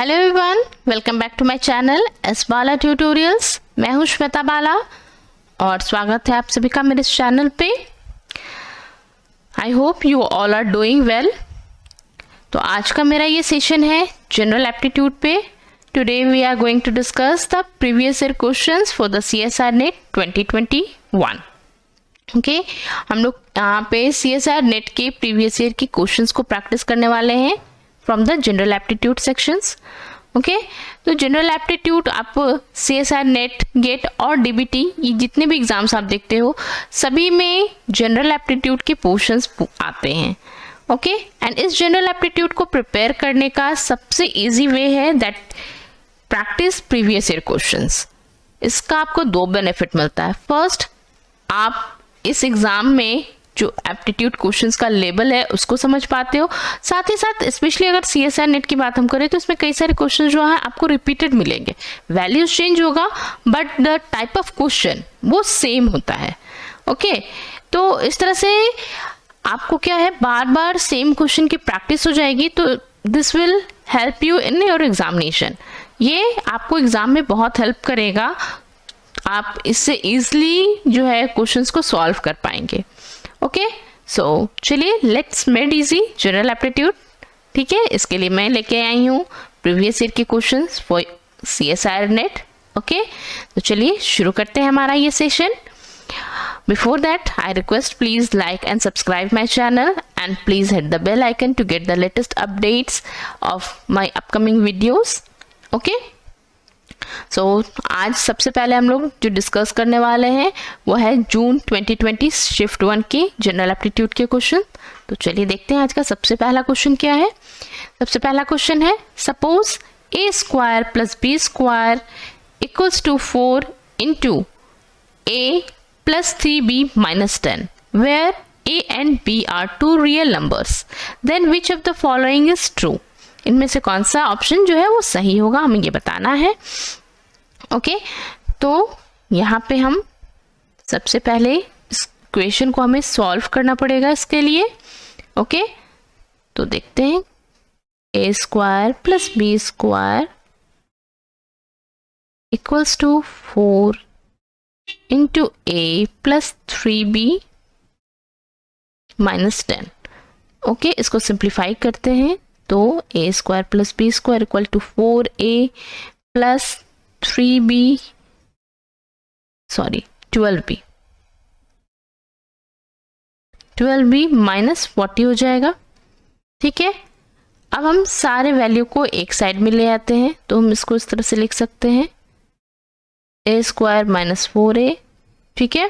Hello everyone, welcome back to my channel S Bala tutorials. मैं हूं श्वेता बाला और स्वागत है आप सभी का मेरे इस चैनल पे। I hope you all are doing well. तो आज का मेरा ये सेशन है जनरल एप्टीट्यूड पे। Today we are going to discuss the previous year questions for the CSIR NET 2021। Okay, हम लोग यहाँ पे CSIR नेट के प्रीवियस ईयर के क्वेश्चंस को प्रैक्टिस करने वाले हैं from the general aptitude sections. Okay, तो जनरल एप्टीट्यूड आप CSIR नेट, गेट और DBT ये जितने भी एग्जाम्स आप देखते हो सभी में जनरल एप्टीट्यूड के पोर्शंस आते हैं। ओके, एंड इस जनरल एप्टीट्यूड को प्रिपेयर करने का सबसे इजी वे है that practice previous year questions. इसका आपको दो बेनिफिट मिलता है। फर्स्ट, आप इस एग्जाम में जो एप्टीट्यूड क्वेश्चंस का लेवल है उसको समझ पाते हो। साथ ही साथ स्पेशली अगर CSIR नेट की बात हम करें तो इसमें कई सारे क्वेश्चन जो है आपको रिपीटेड मिलेंगे। वैल्यूज चेंज होगा but the type of question वो सेम होता है। ओके, तो इस तरह से आपको क्या है, बार बार सेम क्वेश्चन की प्रैक्टिस हो जाएगी। तो this will help you in your examination. ये आपको एग्जाम में बहुत हेल्प करेगा। आप इससे इजिली जो है क्वेश्चंस को सॉल्व कर पाएंगे। ओके, सो चलिए let's made easy general aptitude. ठीक है, इसके लिए मैं लेके आई हूँ प्रीवियस ईयर के questions for CSIR net. Okay, तो चलिए शुरू करते हैं हमारा ये session. Before that, I request please like and subscribe my channel and please hit the bell icon to get the latest updates of my upcoming videos. Okay? So, आज सबसे पहले हम लोग जो डिस्कस करने वाले हैं वो है जून 2020 शिफ्ट 1 के जनरल एप्टीट्यूड के क्वेश्चन। तो चलिए देखते हैं आज का सबसे पहला क्वेश्चन क्या है। सबसे पहला क्वेश्चन है, suppose a square plus b square equals to 4 into a plus 3b minus 10 where a and b are two real numbers, then which of the following is true? इनमें से कौन सा ऑप्शन जो है वो सही होगा, हमें ये बताना है। ओके, तो यहाँ पे हम सबसे पहले इस क्वेश्चन को हमें सॉल्व करना पड़ेगा इसके लिए। ओके, तो देखते हैं a square plus b square equals to 4 into a plus 3b minus 10। Okay, इसको सिंप्लीफाई करते हैं तो a square plus b square equal to 4a plus 3b 12b minus 40 हो जाएगा। ठीक है, अब हम सारे वैल्यू को एक साइड में ले आते हैं तो हम इसको इस तरह से लिख सकते हैं a स्क्वायर माइनस 4a, ठीक है,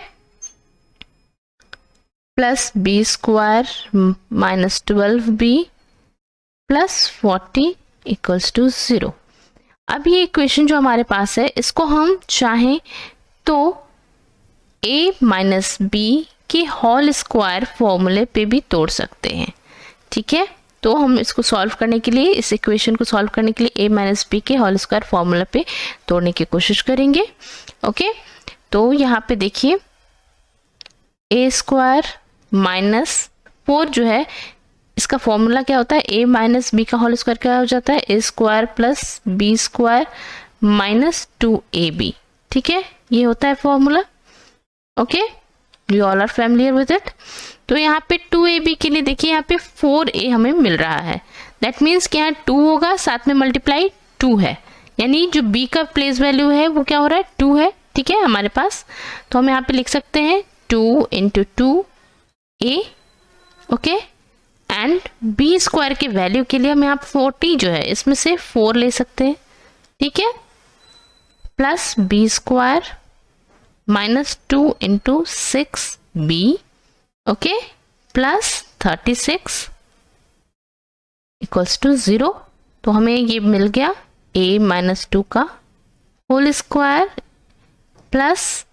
plus b square minus 12b plus 40 equals to 0। अब ये इक्वेशन जो हमारे पास है इसको हम चाहें तो a माइनस b के होल स्क्वायर फॉर्मूले पे भी तोड़ सकते हैं। ठीक है, तो हम इसको सॉल्व करने के लिए, इस इक्वेशन को सॉल्व करने के लिए a माइनस b के होल स्क्वायर फॉर्मूला पे तोड़ने की कोशिश करेंगे। ओके, तो यहाँ पे देखिए a स्क्वायर माइनस 4 जो है इसका फॉर्मूला क्या होता है, a माइनस बी का होल स्क्वायर क्या हो जाता है, a square plus b square minus 2ab। ठीक है, ये होता है formula. Okay, you all are familiar with it. तो यहाँ पे 2ab के लिए देखिए यहाँ पे 4a हमें मिल रहा है। दैट मीन्स कि यहाँ 2 होगा, साथ में मल्टीप्लाई 2 है, यानी जो b का प्लेस वैल्यू है वो क्या हो रहा है, 2 है। ठीक है, हमारे पास तो हम यहाँ पे लिख सकते हैं 2 into 2a। Okay, and b square के वैल्यू के लिए हम यहाँ 40 जो है इसमें से 4 ले सकते हैं। ठीक है, plus b square minus 2 into 6b, okay, plus 36 equals to 0। तो हमें ये मिल गया a माइनस 2 का whole square plus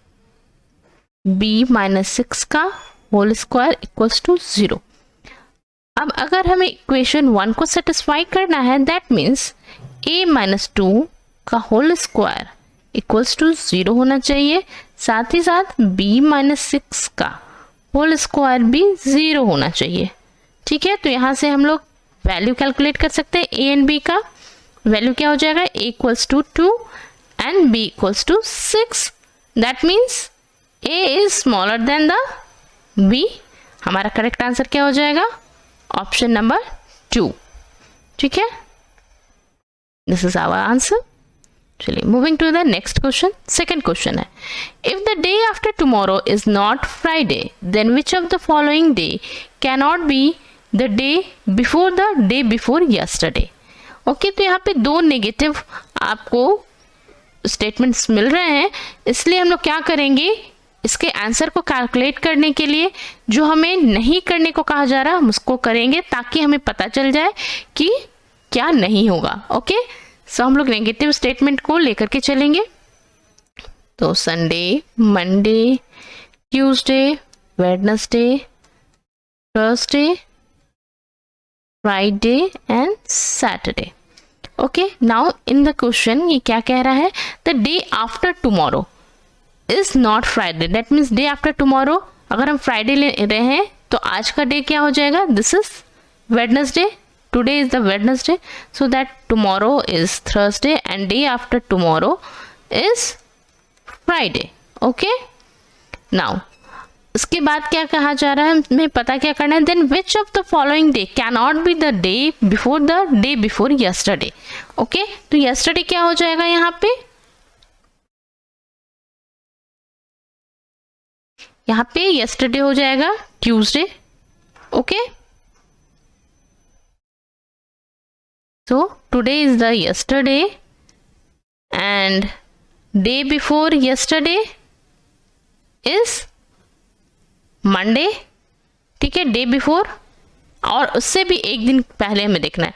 b minus 6 का होल स्क्वायर इक्वल्स टू 0। अब अगर हमें इक्वेशन 1 को सेटिस्फाई करना है दैट मीन्स a माइनस 2 का होल स्क्वायर इक्वल्स टू 0 होना चाहिए, साथ ही साथ b माइनस 6 का होल स्क्वायर भी 0 होना चाहिए। ठीक है, तो यहाँ से हम लोग वैल्यू कैलकुलेट कर सकते हैं a एंड b का। वैल्यू क्या हो जाएगा, a equals to 2 and b equals to 6. That means a is smaller than the b. हमारा करेक्ट आंसर क्या हो जाएगा, ऑप्शन नंबर 2. ठीक है, दिस इज आवर आंसर. चलिए moving to the next question. Second question है, if the day after tomorrow is not Friday then which of the following day can not be the day before yesterday. Okay, तो यहाँ पे दो negative आपको statements मिल रहे हैं, इसलिए हम लोग क्या करेंगे, इसके आंसर को कैलकुलेट करने के लिए जो हमें नहीं करने को कहा जा रहा हम उसको करेंगे, ताकि हमें पता चल जाए कि क्या नहीं होगा. ओके, सो हम लोग नेगेटिव स्टेटमेंट को लेकर के चलेंगे. तो Sunday, Monday, Tuesday, Wednesday, Thursday, Friday and Saturday. Okay, now in the question ये क्या कह रहा है, the day after tomorrow is not Friday. That means day after tomorrow अगर हम फ्राइडे ले रहे हैं तो आज का डे क्या हो जाएगा, this is Wednesday. Today is the Wednesday, so that tomorrow is Thursday and day after tomorrow is Friday. Okay, now इसके बाद क्या कहा जा रहा है, हमें पता क्या करना है, then which of the following day cannot be the day before yesterday. Okay, तो yesterday क्या हो जाएगा, यहाँ पे yesterday हो जाएगा Tuesday. Okay, so today is the yesterday and day before yesterday is Monday. ठीक है, डे बिफोर और उससे भी एक दिन पहले हमें देखना है.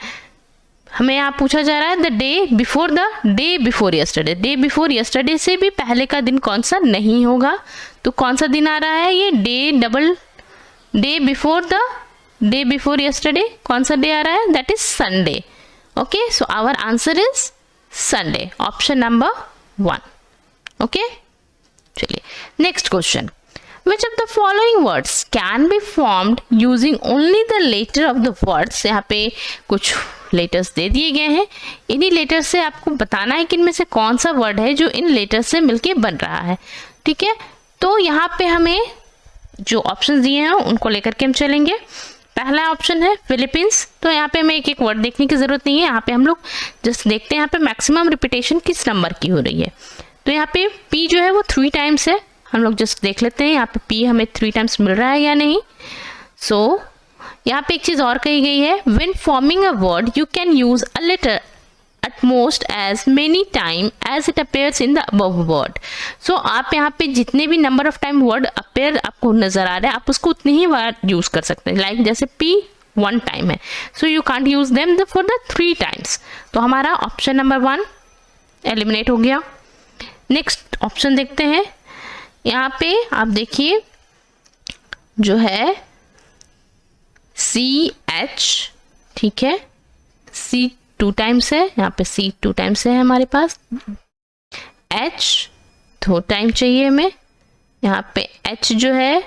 हमें यहाँ पूछा जा रहा है the day before yesterday. Day before yesterday से भी पहले का दिन कौन सा नहीं होगा, तो कौन सा दिन आ रहा है, ये डे बिफोर यस्टरडे कौन सा डे आ रहा है, that is Sunday. Okay, so our answer is Sunday, option number 1. Okay, चलिए next question. Which of the following words can be formed using only the letter of the words. यहाँ पे कुछ letters दे दिए गए हैं, इन्हीं लेटर से आपको बताना है कि इनमें से कौन सा वर्ड है जो इन लेटर से मिलके बन रहा है. ठीक है, तो यहाँ पे हमें जो ऑप्शन दिए हैं उनको लेकर के हम चलेंगे. पहला ऑप्शन है फिलीपींस. तो यहाँ पे हमें एक एक वर्ड देखने की ज़रूरत नहीं है, यहाँ पे हम लोग जस्ट देखते हैं यहाँ पे मैक्सिमम रिपीटेशन किस नंबर की हो रही है. तो यहाँ पे पी जो है वो 3 टाइम्स है, हम लोग जस्ट देख लेते हैं यहाँ पे पी हमें 3 टाइम्स मिल रहा है या नहीं. सो यहाँ पे एक चीज़ और कही गई है, when forming a word you can use a letter at most as many time as it appears in the above word. So आप यहाँ पे जितने भी number of time word appear आपको नजर आ रहे हैं आप उसको उतने ही बार यूज कर सकते हैं. लाइक जैसे P 1 टाइम है, so you can't use them for the 3 times. तो हमारा ऑप्शन नंबर 1 एलिमिनेट हो गया. नेक्स्ट ऑप्शन देखते हैं, यहाँ पे आप देखिए जो है CH. ठीक है, C 2 टाइम्स है, यहाँ पे C 2 टाइम्स है हमारे पास. H 2 टाइम चाहिए हमें, यहाँ पे H जो है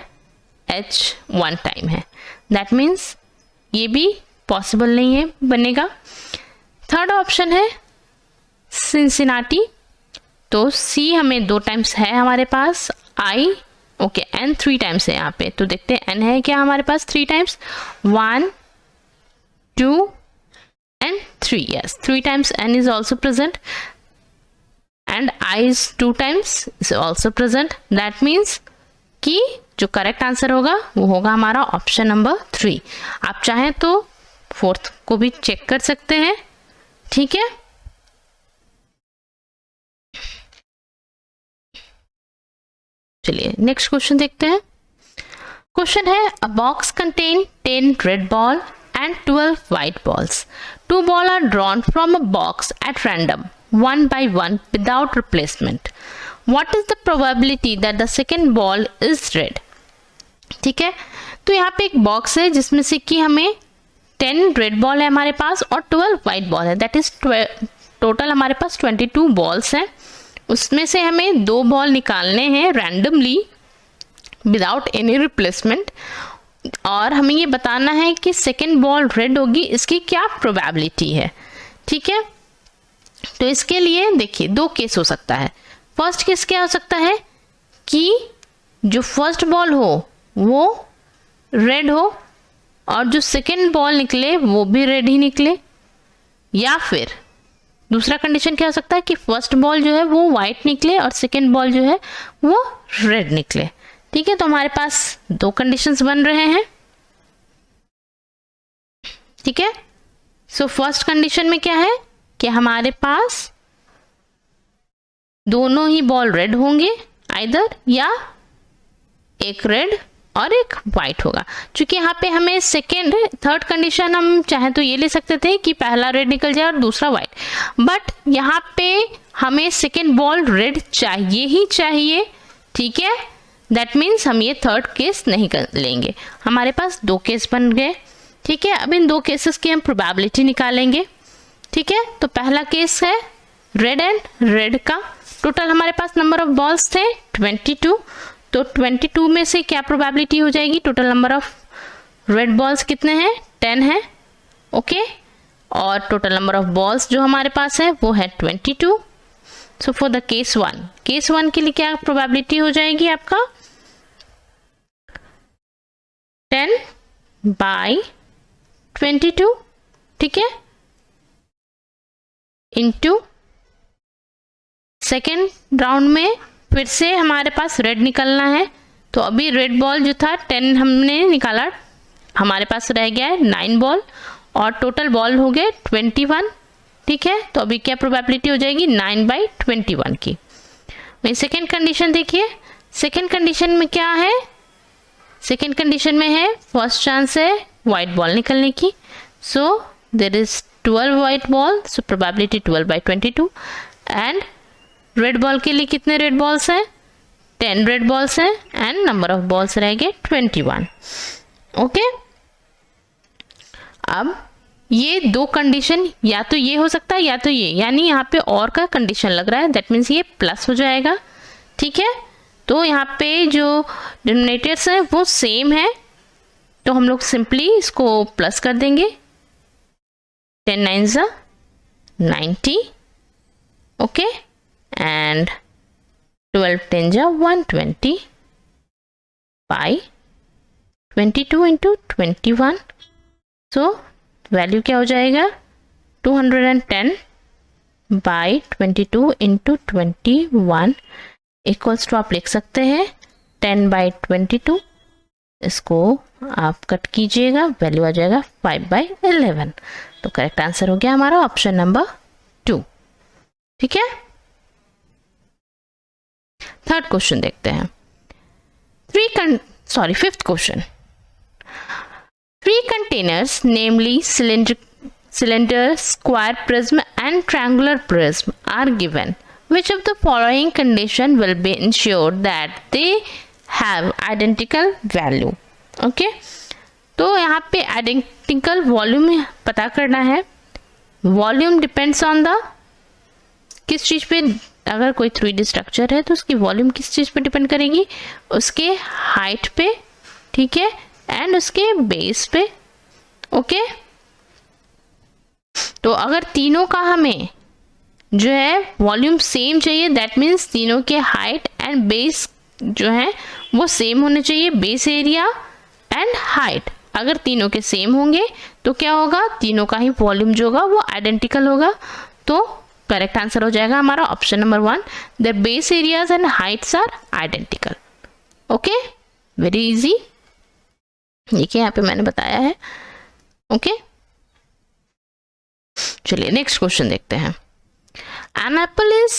H 1 टाइम है. दैट मीन्स ये भी पॉसिबल नहीं है, बनेगा. थर्ड ऑप्शन है सिंसिनाटी. तो C हमें 2 टाइम्स है हमारे पास. I ओके N 3 टाइम्स है यहाँ पे. तो देखते हैं N है क्या हमारे पास 3 times. 1 2 and 3. Yes, 3 times N is also present and I is 2 times is also present. That means कि जो करेक्ट आंसर होगा वो होगा हमारा ऑप्शन नंबर 3. आप चाहें तो 4th को भी चेक कर सकते हैं. ठीक है, चलिए नेक्स्ट क्वेश्चन देखते हैं. क्वेश्चन है, अ box contain 10 red ball and 12 white balls. 2 balls are drawn from a box at random, one by one, without replacement. What is the probability that the second ball is red? ठीक है, तो यहाँ पे एक box है जिसमें से कि हमें 10 रेड बॉल है हमारे पास और 12 वाइट बॉल है. दैट इज टोटल हमारे पास 22 बॉल्स हैं. उसमें से हमें 2 बॉल निकालने हैं रैंडमली विदाउट एनी रिप्लेसमेंट, और हमें ये बताना है कि सेकेंड बॉल रेड होगी, इसकी क्या प्रोबेबिलिटी है. ठीक है, तो इसके लिए देखिए दो केस हो सकता है। फर्स्ट केस क्या हो सकता है कि जो फर्स्ट बॉल हो वो रेड हो और जो सेकेंड बॉल निकले वो भी रेड ही निकले, या फिर दूसरा कंडीशन क्या हो सकता है कि फर्स्ट बॉल जो है वो वाइट निकले और सेकेंड बॉल जो है वो रेड निकले। ठीक है, तो हमारे पास दो कंडीशंस बन रहे हैं। ठीक है, सो फर्स्ट कंडीशन में क्या है कि हमारे पास दोनों ही बॉल रेड होंगे आइदर, या एक रेड और एक वाइट होगा। क्योंकि यहाँ पे हमें सेकेंड थर्ड कंडीशन हम चाहे तो ये ले सकते थे कि पहला रेड निकल जाए और दूसरा वाइट, बट यहाँ पे हमें सेकेंड बॉल रेड चाहिए ही चाहिए। ठीक है, दैट मीन्स हम ये थर्ड केस नहीं कर लेंगे। हमारे पास दो केस बन गए। ठीक है, अब इन दो केसेस की हम प्रोबेबिलिटी निकालेंगे। ठीक है, तो पहला केस है रेड एंड रेड का। टोटल हमारे पास नंबर ऑफ बॉल्स थे 22, तो 22 में से क्या प्रोबेबिलिटी हो जाएगी, total number of red balls कितने हैं 10 हैं। ओके, और टोटल नंबर ऑफ बॉल्स जो हमारे पास है वो है 22। So for the case one के लिए क्या प्रोबेबिलिटी हो जाएगी आपका 10/22। ठीक है, इनटू सेकेंड राउंड में फिर से हमारे पास रेड निकलना है। तो अभी रेड बॉल जो था 10 हमने निकाला, हमारे पास रह गया है 9 बॉल और टोटल बॉल हो गए 21। ठीक है, तो अभी क्या प्रोबेबिलिटी हो जाएगी 9/21 की। वही सेकेंड कंडीशन देखिए, सेकेंड कंडीशन में क्या है, सेकेंड कंडीशन में है फर्स्ट चांस है वाइट बॉल निकलने की। So there is 12 white ball, so probability 12/22। And red ball के लिए कितने रेड बॉल्स हैं 10 रेड बॉल्स हैं एंड नंबर ऑफ बॉल्स रह गए 21। ओके, अब ये दो कंडीशन या तो ये हो सकता है या तो ये, यानी यहाँ पे और का कंडीशन लग रहा है, दैट मीन्स ये प्लस हो जाएगा। ठीक है, तो यहाँ पे जो डिनोमिनेटर्स हैं वो सेम है, तो हम लोग सिंपली इसको प्लस कर देंगे। 10 9 90, okay, and 12 10 120 by 22 into 21। So value क्या हो जाएगा 210 by 22 into 21 इक्वल्स टू आप लिख सकते हैं 10/22। इसको आप कट कीजिएगा, वैल्यू आ जाएगा 5/11। तो करेक्ट आंसर हो गया हमारा ऑप्शन नंबर 2। ठीक है, थर्ड क्वेश्चन देखते हैं। Fifth question. 3 containers, namely cylinder, square prism and triangular prism are given. Which of the following condition will be ensured that they have identical value? Okay, तो यहाँ पे identical volume पता करना है। Volume depends on the किस चीज़ पे, अगर कोई 3D स्ट्रक्चर है तो उसकी वॉल्यूम किस चीज़ पे डिपेंड करेगी, उसके हाइट पे, ठीक है, एंड उसके बेस पे। ओके, तो अगर तीनों का हमें जो है वॉल्यूम सेम चाहिए, दैट मीन्स तीनों के हाइट एंड बेस जो है वो सेम होने चाहिए, बेस एरिया एंड हाइट। अगर तीनों के सेम होंगे तो क्या होगा, तीनों का ही वॉल्यूम जो होगा वो आइडेंटिकल होगा। तो करेक्ट आंसर हो जाएगा हमारा option number 1, the base areas and heights are identical. Okay, very easy, देखिए यहाँ पे मैंने बताया है। ओके, चलिए नेक्स्ट क्वेश्चन देखते हैं। An apple is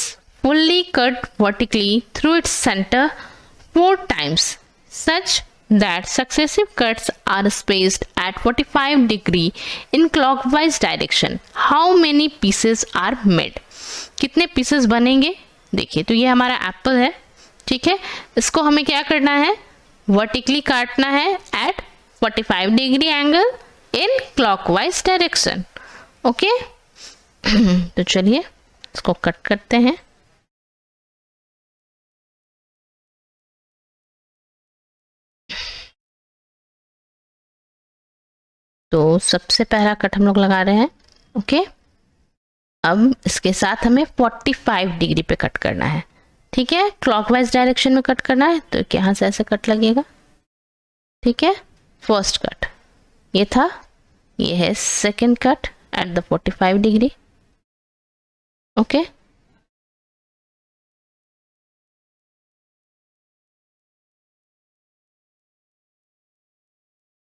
fully cut vertically through its centre 4 times such that successive cuts are spaced at 45 degree in clockwise direction. How many pieces are made? कितने पीसेस बनेंगे? देखिए, तो ये हमारा एप्पल है, ठीक है, इसको हमें क्या करना है, वर्टिकली काटना है at 45 degree angle in clockwise direction. Okay, तो चलिए इसको कट करते हैं। तो सबसे पहला कट हम लोग लगा रहे हैं। ओके, अब इसके साथ हमें 45 डिग्री पे कट करना है, ठीक है, क्लॉकवाइज डायरेक्शन में कट करना है, तो यहाँ से ऐसे कट लगेगा, ठीक है, फर्स्ट कट ये था, ये है second cut at the 45 degree, okay.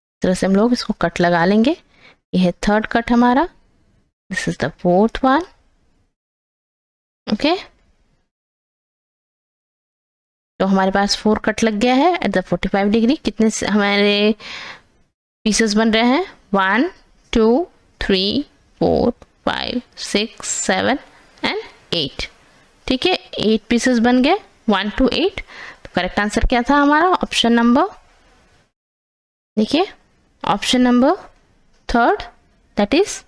इस तरह से हम लोग इसको कट लगा लेंगे, ये है थर्ड कट हमारा, this is the fourth one, okay. तो हमारे पास 4 कट लग गया है एट द 45 डिग्री। कितने हमारे पीसेस बन रहे हैं? 1 2 3 4 5 6 7 एंड 8, ठीक है, 8 पीसेस बन गए, 1 to 8। तो करेक्ट आंसर क्या था हमारा? ऑप्शन नंबर, देखिए option number third, that is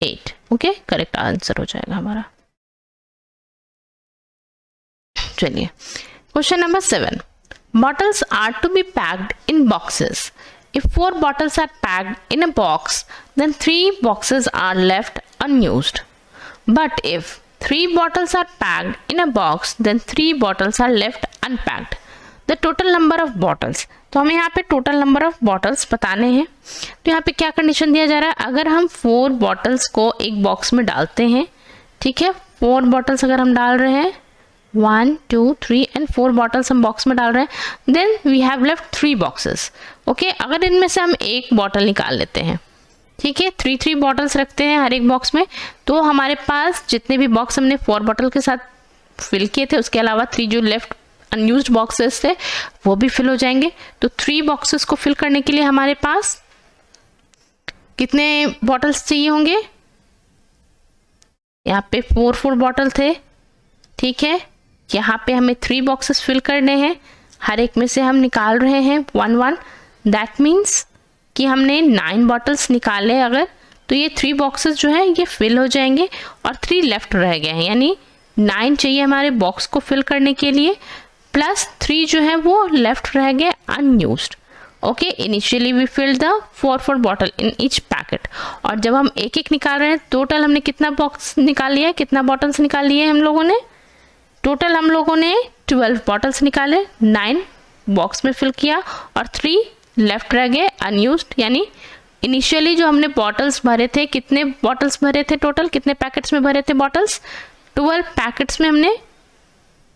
8, okay, correct answer हो जाएगा हमारा। चलिए question number 7, bottles are to be packed in boxes. If 4 bottles are packed in a box, then 3 boxes are left unused. But if 3 bottles are packed in a box, then 3 bottles are left unpacked. The total number of bottles. तो हमें यहाँ पे total number of bottles बताने हैं। तो यहाँ पे क्या कंडीशन दिया जा रहा है? अगर हम 4 बॉटल्स को एक बॉक्स में डालते हैं, ठीक है, 4 बॉटल्स अगर हम डाल रहे हैं, 1 2 3 एंड 4 बॉटल्स हम बॉक्स में डाल रहे हैं, then we have left 3 boxes, okay. अगर इनमें से हम एक बॉटल निकाल लेते हैं, ठीक है, 3 बॉटल्स रखते हैं हर एक बॉक्स में, तो हमारे पास जितने भी बॉक्स हमने 4 बॉटल के साथ फिल किए थे, उसके अलावा 3 जो लेफ्ट अनयूज्ड बॉक्सेस थे वो भी फिल हो जाएंगे। तो 3 बॉक्सेस को फिल करने के लिए हमारे पास कितने बॉटल्स चाहिए होंगे? यहाँ पे 4 बॉटल थे, ठीक है, यहाँ पे हमें 3 बॉक्सेस फिल करने हैं, हर एक में से हम निकाल रहे हैं 1 दैट मीन्स कि हमने 9 बॉटल्स निकाले अगर, तो ये 3 बॉक्सेस जो है ये फिल हो जाएंगे और 3 लेफ्ट रह गए हैं, यानी 9 चाहिए हमारे बॉक्स को फिल करने के लिए, प्लस 3 जो है वो लेफ्ट रह गए unused, okay. Initially we fill the 4 bottle in each packet, और जब हम एक एक निकाल रहे हैं, टोटल हमने कितना बॉक्स निकाल लिया है, कितना बॉटल्स निकाल लिए हम लोगों ने? टोटल हम लोगों ने 12 बॉटल्स निकाले, 9 बॉक्स में फिल किया और 3 लेफ्ट रह गए अनयूज्ड, यानी इनिशियली जो हमने बॉटल्स भरे थे, कितने बॉटल्स भरे थे टोटल, कितने पैकेट्स में भरे थे बॉटल्स? 12 पैकेट्स में हमने,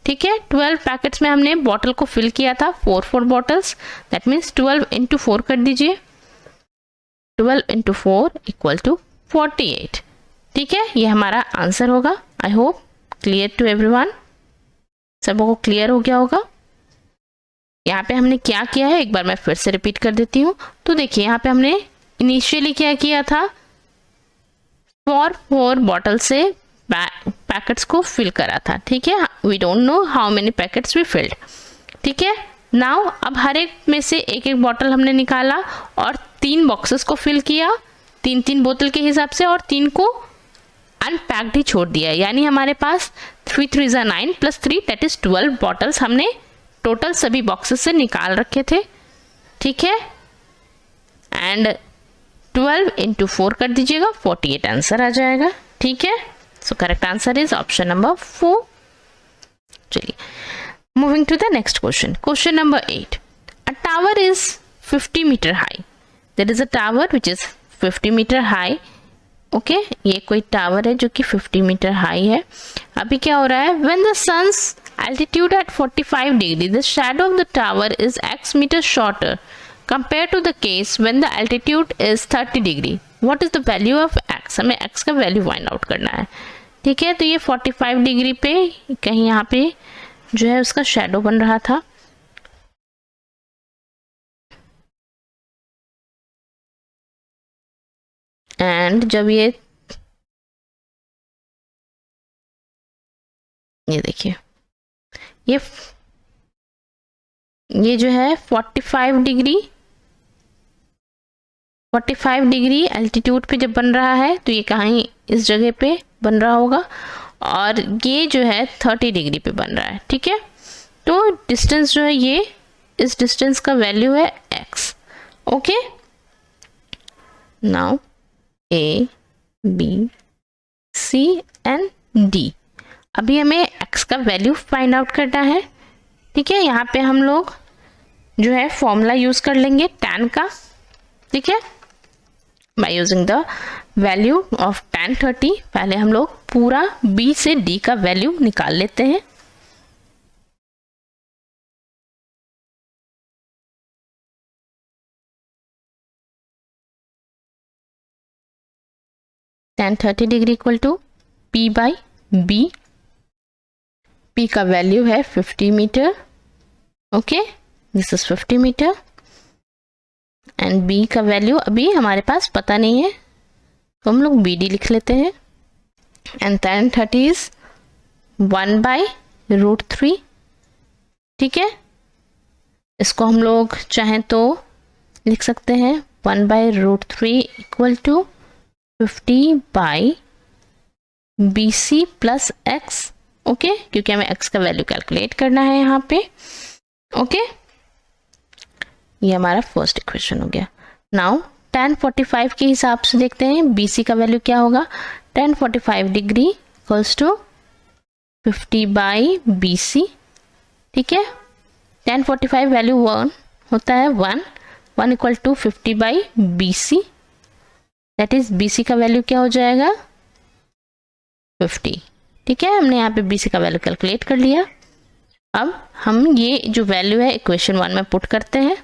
ठीक है, 12 पैकेट्स में हमने बॉटल को फिल किया था, 4 बॉटल्स, दैट मीन्स 12 into 4 कर दीजिए, 12 into 4 इक्वल टू 48, ठीक है, ये हमारा आंसर होगा। I hope clear to everyone, सबको को क्लियर हो गया होगा। यहाँ पे हमने क्या किया है, एक बार मैं फिर से रिपीट कर देती हूँ। तो देखिए यहाँ पे हमने इनिशियली क्या किया था, 4 बॉटल से पैकेट्स को फिल करा था, ठीक है, we don't know how many packets we filled, ठीक है। नाउ अब हर एक में से एक एक बॉटल हमने निकाला और 3 बॉक्सेस को फिल किया, 3 बोतल के हिसाब से, और 3 को अनपैक्ड ही छोड़ दिया, यानी हमारे पास 3 3 9 प्लस 3 दैट इज 12 बॉटल्स हमने टोटल सभी बॉक्सेस से निकाल रखे थे, ठीक है, एंड 12 into 4 कर दीजिएगा, 48 आंसर आ जाएगा, ठीक है। So correct answer is option number 4। चलिए moving to the next question, question number 8, a tower is 50 metre high, there is a tower which is 50 metre high, okay, ये कोई टावर है जो कि 50 मीटर हाई है। अभी क्या हो रहा है, when the sun's altitude at 45 degree the shadow of the tower is x metre shorter compare to the case when the altitude is 30 degree, what is the value of x? हमें x का value find out करना है, ठीक है। तो ये 45 degree पे कहीं यहाँ पे जो है उसका शैडो बन रहा था, एंड जब ये देखिए ये जो है 45 डिग्री एल्टीट्यूड पे जब बन रहा है, तो ये कहीं इस जगह पे बन रहा होगा, और ये जो है 30 डिग्री पे बन रहा है, ठीक है। तो डिस्टेंस जो है ये, इस डिस्टेंस का वैल्यू है x, okay. Now A B C and D. अभी हमें x का वैल्यू फाइंड आउट करना है, ठीक है। यहाँ पे हम लोग जो है फॉर्मूला यूज कर लेंगे tan का, ठीक है, by using the value of tan 30। पहले हम लोग पूरा b से d का वैल्यू निकाल लेते हैं। tan 30 degree equal to p by b। p का वैल्यू है 50 metre, okay, this is 50 metre. And b का वैल्यू अभी हमारे पास पता नहीं है, तो हम लोग bd लिख लेते हैं। एंड tan 30 इज 1/√3, ठीक है। इसको हम लोग चाहें तो लिख सकते हैं 1/√3 equal to 50/BC plus x, okay, क्योंकि हमें x का वैल्यू कैलकुलेट करना है यहाँ पे, ओके। ये हमारा फर्स्ट इक्वेशन हो गया। नाउ tan 45 के हिसाब से देखते हैं BC का वैल्यू क्या होगा। tan 45 degree equals to 50/BC, ठीक है। tan 45 वैल्यू 1 होता है, 1 equal to 50/BC, that is BC का वैल्यू क्या हो जाएगा 50, ठीक है। हमने यहाँ पे BC का वैल्यू कैलकुलेट कर लिया। अब हम ये जो वैल्यू है इक्वेशन 1 में पुट करते हैं।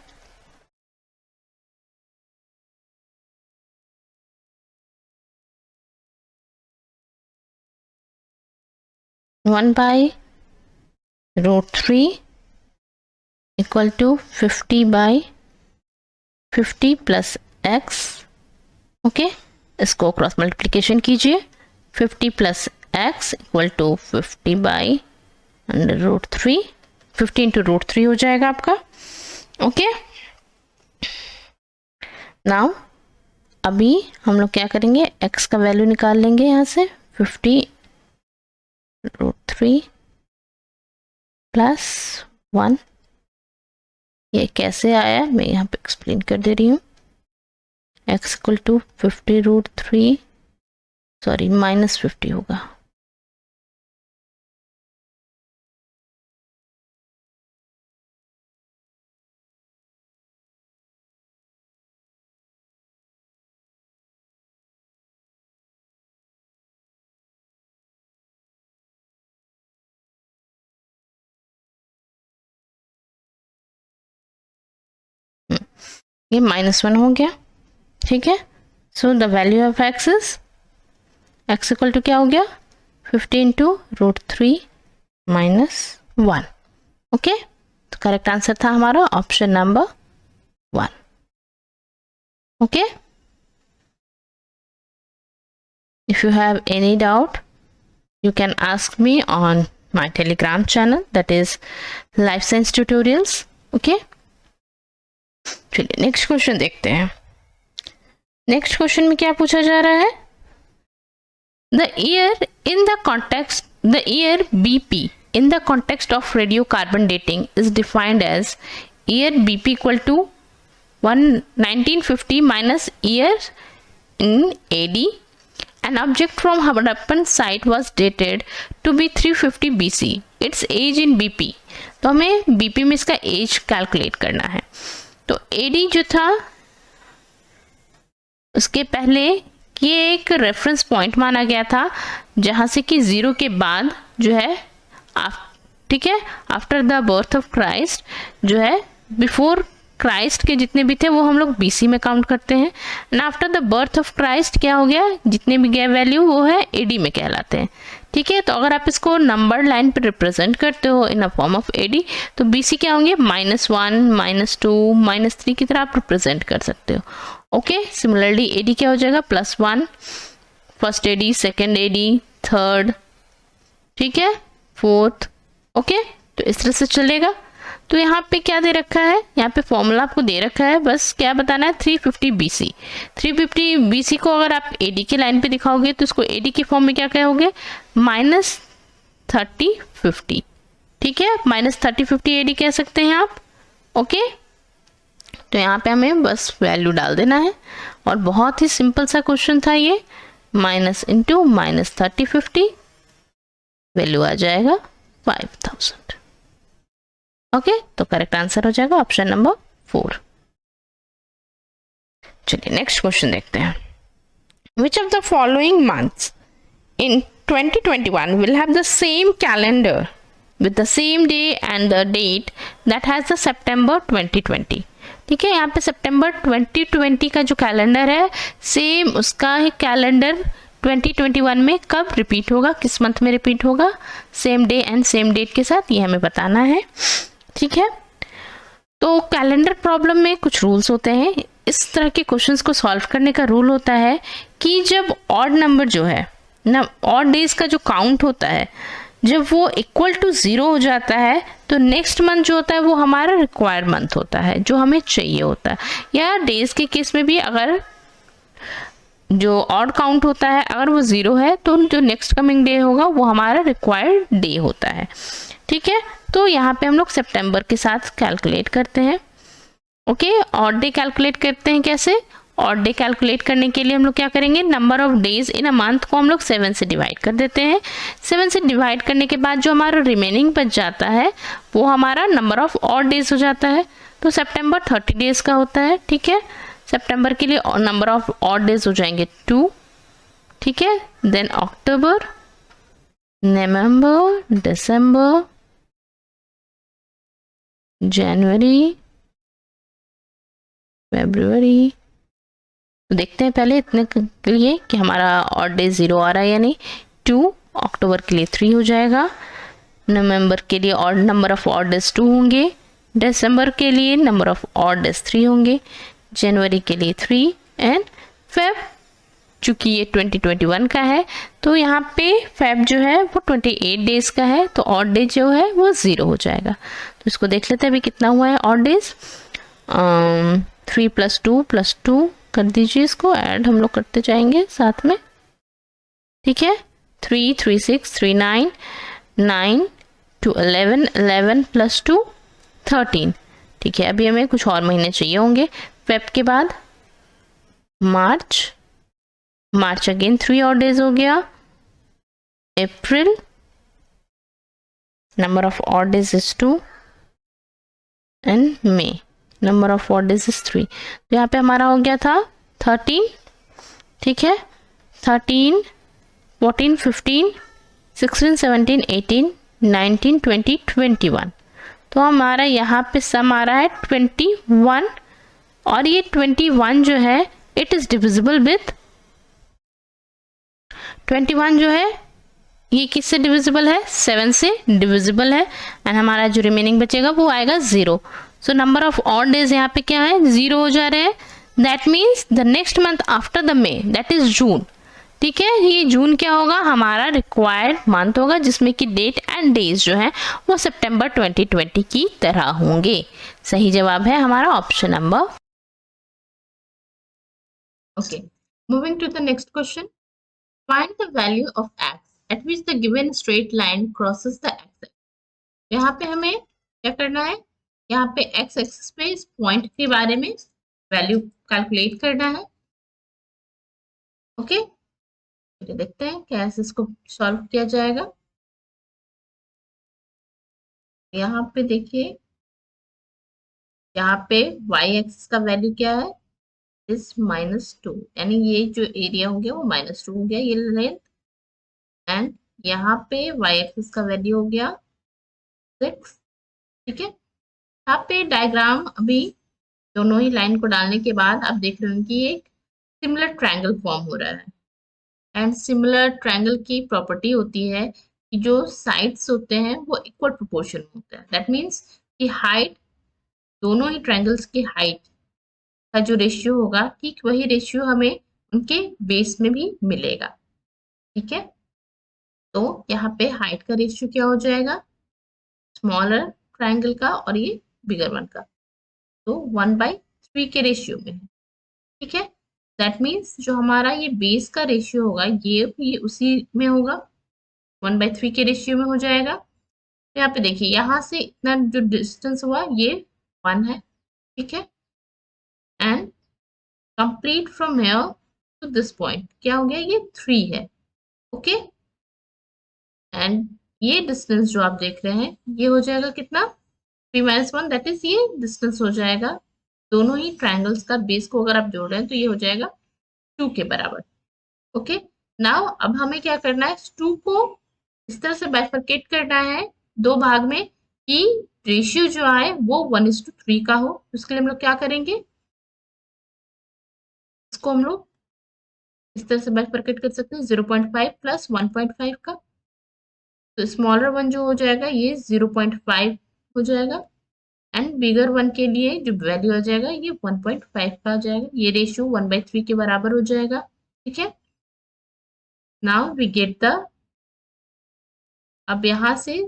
One by √3 equal to 50/50 plus x, okay. इसको क्रॉस मल्टीप्लिकेशन कीजिए, 50 plus x equal to 50/√3, 50 into √3 हो जाएगा आपका, ओके। नाउ अभी हम लोग क्या करेंगे, x का वैल्यू निकाल लेंगे यहाँ से, 50/√3 प्लस 1। ये कैसे आया मैं यहाँ पे एक्सप्लेन कर दे रही हूँ। x इक्वल टू 50√3, सॉरी -50 होगा, ये -1 हो गया, ठीक है। So the value of x is x equal to क्या हो गया 50 इंटू √3 -1, ओके। तो करेक्ट आंसर था हमारा option number 1, okay. If you have any doubt, you can ask me on my Telegram channel, that is Life Science Tutorials, okay। चलिए next question देखते हैं। Next question में क्या पूछा जा रहा है, the year BP in the context of radiocarbon dating is defined as year BP equal to 1950 minus year in AD. An object from Harappan site was dated to be 350 BC. Its age in BP. तो हमें BP में इसका age calculate करना है। तो AD जो था उसके पहले ये एक रेफरेंस पॉइंट माना गया था, जहाँ से कि 0 के बाद जो है, ठीक है, after the birth of Christ जो है, बिफोर क्राइस्ट के जितने भी थे वो हम लोग BC में काउंट करते हैं। And after the birth of Christ क्या हो गया, जितने भी गए वैल्यू वो है AD में कहलाते हैं, ठीक है। तो अगर आप इसको नंबर लाइन पे रिप्रेजेंट करते हो इन अ फॉर्म ऑफ AD, तो BC क्या होंगे -1 -2 -3 की तरह आप रिप्रेजेंट कर सकते हो, ओके। सिमिलरली AD क्या हो जाएगा +1, first AD, second AD, third, ठीक है, फोर्थ, ओके। तो इस तरह से चलेगा। तो यहाँ पे क्या दे रखा है, यहाँ पे फॉर्मूला आपको दे रखा है, बस क्या बताना है 350 BC। 350 BC को अगर आप AD की लाइन पे दिखाओगे तो इसको AD के फॉर्म में क्या कहोगे -3050, ठीक है, -3050 AD कह सकते हैं आप, ओके। तो यहाँ पे हमें बस वैल्यू डाल देना है और बहुत ही सिंपल सा क्वेश्चन था ये, माइनस इंटू माइनस 3050, वैल्यू आ जाएगा 5000। ओके, तो करेक्ट आंसर हो जाएगा ऑप्शन नंबर 4। चलिए नेक्स्ट क्वेश्चन देखते हैं। विच of the following months in 2021 will have the same calendar with the same day and the date that has the September 2020। ठीक है, यहाँ पे सितंबर 2020 का जो कैलेंडर है सेम उसका ही कैलेंडर 2021 में कब रिपीट होगा, किस मंथ में रिपीट होगा, same day and same date के साथ, ये हमें बताना है। ठीक है, तो कैलेंडर प्रॉब्लम में कुछ रूल्स होते हैं। इस तरह के क्वेश्चंस को सॉल्व करने का रूल होता है कि जब ऑड नंबर जो है ना, ऑड डेज का जो काउंट होता है, जब वो इक्वल टू 0 हो जाता है तो नेक्स्ट मंथ जो होता है वो हमारा रिक्वायर्ड मंथ होता है, जो हमें चाहिए होता है। या डेज के केस में भी अगर जो ऑड काउंट होता है अगर वो 0 है तो जो नेक्स्ट कमिंग डे होगा वो हमारा रिक्वायर्ड डे होता है। ठीक है, तो यहाँ पे हम लोग सितंबर के साथ कैलकुलेट करते हैं। ओके, ऑड डे कैलकुलेट करते हैं कैसे? ऑड डे कैलकुलेट करने के लिए हम लोग क्या करेंगे, number of days in a month को हम लोग 7 से डिवाइड कर देते हैं। 7 से डिवाइड करने के बाद जो हमारा रिमेनिंग बच जाता है वो हमारा नंबर ऑफ ऑड डेज हो जाता है। तो सितंबर 30 डेज का होता है। ठीक है, सितंबर के लिए नंबर ऑफ ऑड डेज हो जाएंगे 2। ठीक है, देन अक्टूबर, नवंबर, दिसंबर, जनवरी, फरवरी। तो देखते हैं पहले इतने के लिए कि हमारा ऑड डे 0 आ रहा है या नहीं। 2, अक्टूबर के लिए 3 हो जाएगा, नवंबर के लिए odd number of odd days 2 होंगे, दिसंबर के लिए नंबर ऑफ ऑड डेज 3 होंगे, जनवरी के लिए 3 एंड फेब, चूंकि ये 2021 का है तो यहाँ पे फेब जो है वो 28 डेज का है, तो ऑड डे जो है वो 0 हो जाएगा। तो इसको देख लेते हैं अभी कितना हुआ है ऑड डेज। 3 + 2 कर दीजिए, इसको ऐड हम लोग करते जाएंगे साथ में। ठीक है, 3, 3, 6, 3, 9, 9 to 11, 11 + 2 13। ठीक है, अभी हमें कुछ और महीने चाहिए होंगे। फेब के बाद मार्च, मार्च अगेन 3 और डेज हो गया, April, number of odd days is 2 and May, number of odd days is 3। तो यहाँ पे हमारा हो गया था 13। ठीक है, 13, 14, 15, 16, 17, 18, 19, 20, 21। तो हमारा यहाँ पे सम आ रहा है 21, और ये 21 जो है इट इज डिविजिबल विथ 21 जो है ये किससे डिविजिबल है, 7 से डिविजिबल है, एंड हमारा जो रिमेनिंग बचेगा वो आएगा 0। So number of odd days यहाँ पे क्या है, 0 हो जा रहे हैं। That means the next month after the may, that is जून। ठीक है, ये जून क्या होगा, हमारा रिक्वायर्ड मंथ होगा, जिसमें कि डेट एंड डेज जो है वो सितंबर 2020 की तरह होंगे। सही जवाब है हमारा option number. Okay, moving to the next question. Find the value of x at which the given straight line crosses the x। यहाँ पे हमें क्या करना है, यहाँ पे x एक्सिस पे इस पॉइंट के बारे में वैल्यू कैलकुलेट करना है। ओके, देखते हैं कैसे इसको सॉल्व किया जाएगा। यहाँ पे देखिए, यहाँ पे y एक्सिस का वैल्यू क्या है, इस -2, यानी ये जो एरिया हो गया वो -2 हो गया, ये लेंथ, एंड यहाँ पे y एक्सिस का वैल्यू हो गया 6। ठीक है, यहाँ पे डायग्राम अभी दोनों ही लाइन को डालने के बाद आप देख रहे हो कि एक सिमिलर ट्रायंगल फॉर्म हो रहा है, एंड सिमिलर ट्रायंगल की प्रॉपर्टी होती है कि जो साइड्स होते हैं वो इक्वल प्रोपोर्शन में होता है। दैट मीन्स कि हाइट, दोनों ही ट्रायंगल्स की हाइट का जो रेशियो होगा ठीक वही रेशियो हमें उनके बेस में भी मिलेगा। ठीक है, तो यहाँ पे हाइट का रेशियो क्या हो जाएगा, स्मॉलर ट्रायंगल का और ये बिगर वन का, तो 1/3 के रेशियो में है। ठीक है, दैट मीन्स जो हमारा ये बेस का रेशियो होगा ये उसी में होगा, 1/3 के रेशियो में हो जाएगा। तो यहाँ पे देखिए, यहाँ से इतना जो डिस्टेंस हुआ ये 1 है। ठीक है, and complete from here to this point क्या हो गया, ये 3 है। ओके, एंड ये डिस्टेंस जो आप देख रहे हैं ये हो जाएगा कितना, 3 - 1, दैट इज ये डिस्टेंस हो जाएगा। दोनों ही ट्रायंगल्स का बेस को अगर आप जोड़ रहे हैं तो ये हो जाएगा 2 के बराबर। ओके, नाउ अब हमें क्या करना है, 2 को इस तरह से बाइफरकेट करना है दो भाग में कि रेशियो जो आए वो 1:3 का हो। उसके लिए हम लोग क्या करेंगे, इसको हम लोग इस तरह से बाइफरकेट कर सकते हैं, 0.5 प्लस 1.5 का। तो स्मॉलर वन जो हो जाएगा ये 0.5 हो जाएगा, एंड बिगर वन के लिए जो वैल्यू आ जाएगा ये 1.5 का आ जाएगा। ये रेशियो 1/3 के बराबर हो जाएगा। ठीक है, नाउ वी गेट द, अब यहाँ से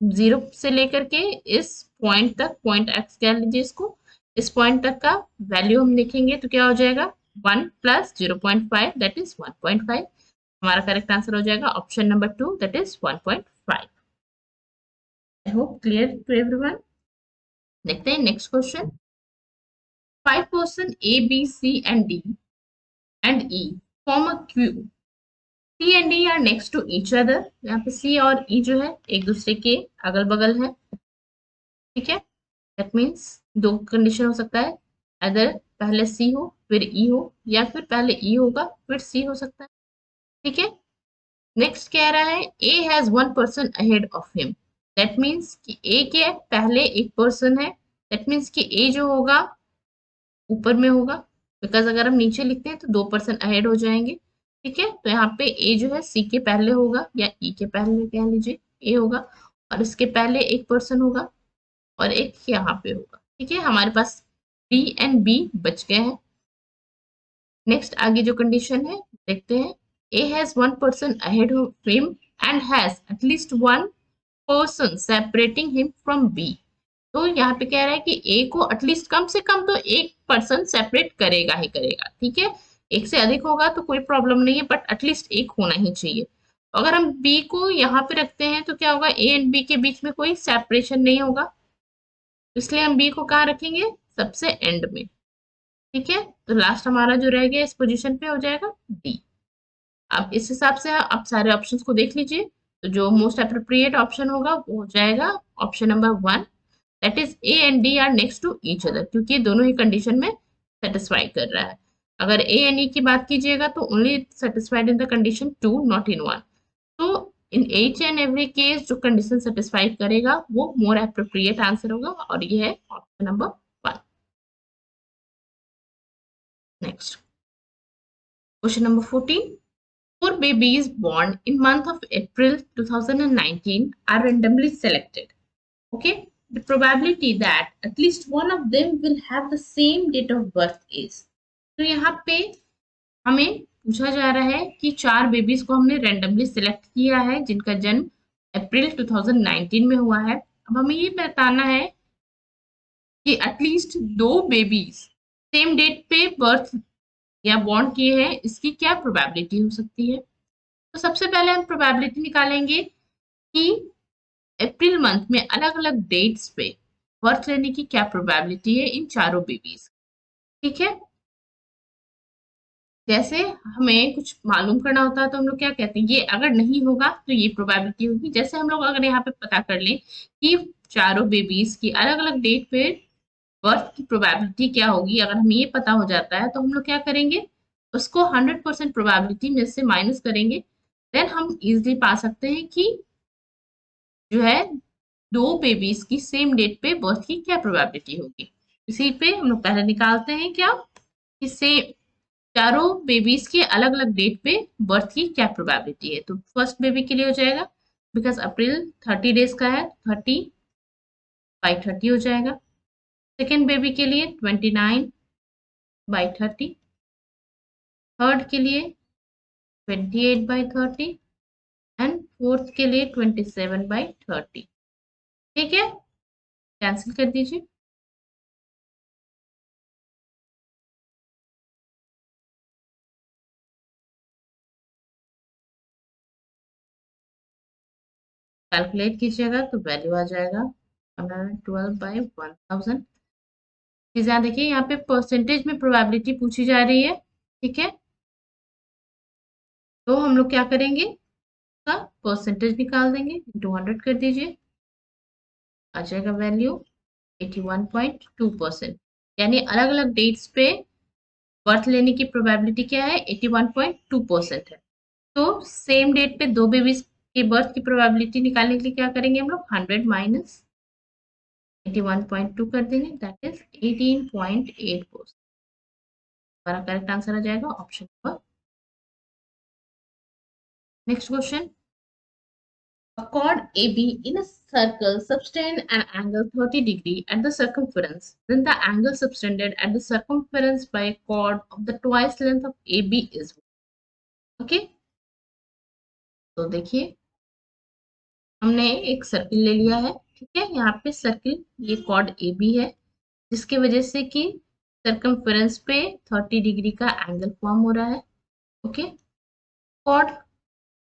0 से लेकर के इस पॉइंट तक, पॉइंट एक्स कह लीजिए इसको, इस पॉइंट तक का वैल्यू हम लिखेंगे तो क्या हो जाएगा, 1 प्लस 0.5 दैट इज 1.5। हमारा करेक्ट आंसर हो जाएगा option number 2 that is 1.5। I hope clear to everyone. देखते हैं next question. 5 person A, B, C and D and E form a cube. C and D are next to each other. यहाँ पे C और E जो है एक दूसरे के अगल बगल है। ठीक है, दैट मीन्स दो कंडीशन हो सकता है, अगर पहले C हो फिर E हो, या फिर पहले E होगा फिर C हो सकता है। ठीक है, नेक्स्ट कह रहा है A has one person ahead of him. That means कि A के पहले एक पर्सन है, दैट मीन्स कि A जो होगा ऊपर में होगा, बिकॉज अगर हम नीचे लिखते हैं तो 2% अहेड हो जाएंगे। ठीक है, तो यहाँ पे ए जो है सी के पहले होगा, या ई के पहले कह लीजिए, ए होगा और इसके पहले एक पर्सन होगा और एक यहाँ पे होगा। ठीक है, हमारे पास बी एंड बी बच गए हैं। नेक्स्ट आगे जो कंडीशन है देखते हैं, A has one person ahead of him and has at least one person separating him from B. तो यहाँ पे कह रहा है कि ए को एटलीस्ट कम से कम तो एक पर्सन सेपरेट करेगा ही करेगा। ठीक है, एक से अधिक होगा तो कोई प्रॉब्लम नहीं है, बट एटलीस्ट एक होना ही चाहिए। अगर हम बी को यहाँ पे रखते हैं तो क्या होगा, ए एंड बी के बीच में कोई सेपरेशन नहीं होगा, इसलिए हम बी को कहाँ रखेंगे, सबसे एंड में। ठीक है, तो लास्ट हमारा जो रह गया इस पोजीशन पे हो जाएगा डी। अब इस हिसाब से आप सारे ऑप्शंस को देख लीजिए, तो जो मोस्ट अप्रोप्रिएट ऑप्शन होगा वो हो जाएगा option number 1, that is A and D are next to each other, क्योंकि दोनों ही कंडीशन में सेटिस्फाई कर रहा है। अगर ए एंड ई की बात कीजिएगा तो only satisfied in the condition 2 not in 1। तो in each and every case जो कंडीशन सेटिस्फाई करेगा वो मोर अप्रोप्रिएट आंसर होगा, और ये है option number 1। Next question number 14। 4 babies born in month of April 2019 are randomly selected. Okay, the probability that at least one of them will have the same date of birth is. तो यहाँ पे हमें पूछा जा रहा है कि 4 babies को हमने रैंडमली सिलेक्ट किया है जिनका जन्म अप्रैल 2019 में हुआ है। अब हमें ये बताना है कि एटलीस्ट 2 बेबीज सेम डेट पे बर्थ या बॉर्न किए हैं, इसकी क्या प्रोबेबिलिटी हो सकती है। तो सबसे पहले हम प्रोबेबिलिटी निकालेंगे कि अप्रैल मंथ में अलग अलग डेट्स पे बर्थ लेने की क्या प्रोबेबिलिटी है इन चारों बेबीज। ठीक है, जैसे हमें कुछ मालूम करना होता है तो हम लोग क्या कहते हैं, ये अगर नहीं होगा तो ये प्रोबेबिलिटी होगी। जैसे हम लोग अगर यहाँ पे पता कर लें कि चारों बेबीज की अलग अलग डेट पे बर्थ की प्रोबेबिलिटी क्या होगी, अगर हमें ये पता हो जाता है तो हम लोग क्या करेंगे, उसको 100% प्रोबेबिलिटी में से माइनस करेंगे, देन हम इजिली पा सकते हैं कि जो है 2 बेबीज की सेम डेट पे बर्थ की क्या प्रोबेबिलिटी होगी। इसी पे हम लोग पहले निकालते हैं क्या, कि सेम चारों बेबीज के अलग अलग डेट पे बर्थ की क्या प्रोबेबिलिटी है। तो फर्स्ट बेबी के लिए हो जाएगा, बिकॉज अप्रैल 30 डेज का है, 30/30 हो जाएगा। सेकेंड बेबी के लिए 29/30, थर्ड के लिए 28/30 एंड फोर्थ के लिए 27/30। ठीक है, कैंसिल कर दीजिए। कैलकुलेट कीजिएगा तो वैल्यू आ जाएगा 112/1000। चीज़ यहाँ देखिए, यहाँ पे परसेंटेज में प्रोबेबिलिटी पूछी जा रही है। ठीक है, तो हम लोग क्या करेंगे, का परसेंटेज निकाल देंगे, 200 कर दीजिए, आ जाएगा वैल्यू 81.2%। यानी अलग अलग डेट्स पे बर्थ लेने की प्रोबेबिलिटी क्या है, 81.2% है। तो सेम डेट पे दो बेबीज के बर्थ की प्रोबेबिलिटी निकालने के लिए क्या करेंगे हम लोग, 100 माइनस 81.2 कर देंगे, दैट इज 18.8%। हमारा करेक्ट आंसर आ जाएगा option number. Next question, a chord AB in a circle subtend an angle 30 degree at the circumference. Then the angle subtended at the circumference by a chord of the twice length of AB is okay. तो देखिए हमने एक circle ले लिया है, ठीक है। यहाँ पे सर्किल, ये कॉर्ड ए बी है, जिसकी वजह से कि सर्कमफेरेंस पे 30 डिग्री का एंगल फॉर्म हो रहा है, ओके। कॉर्ड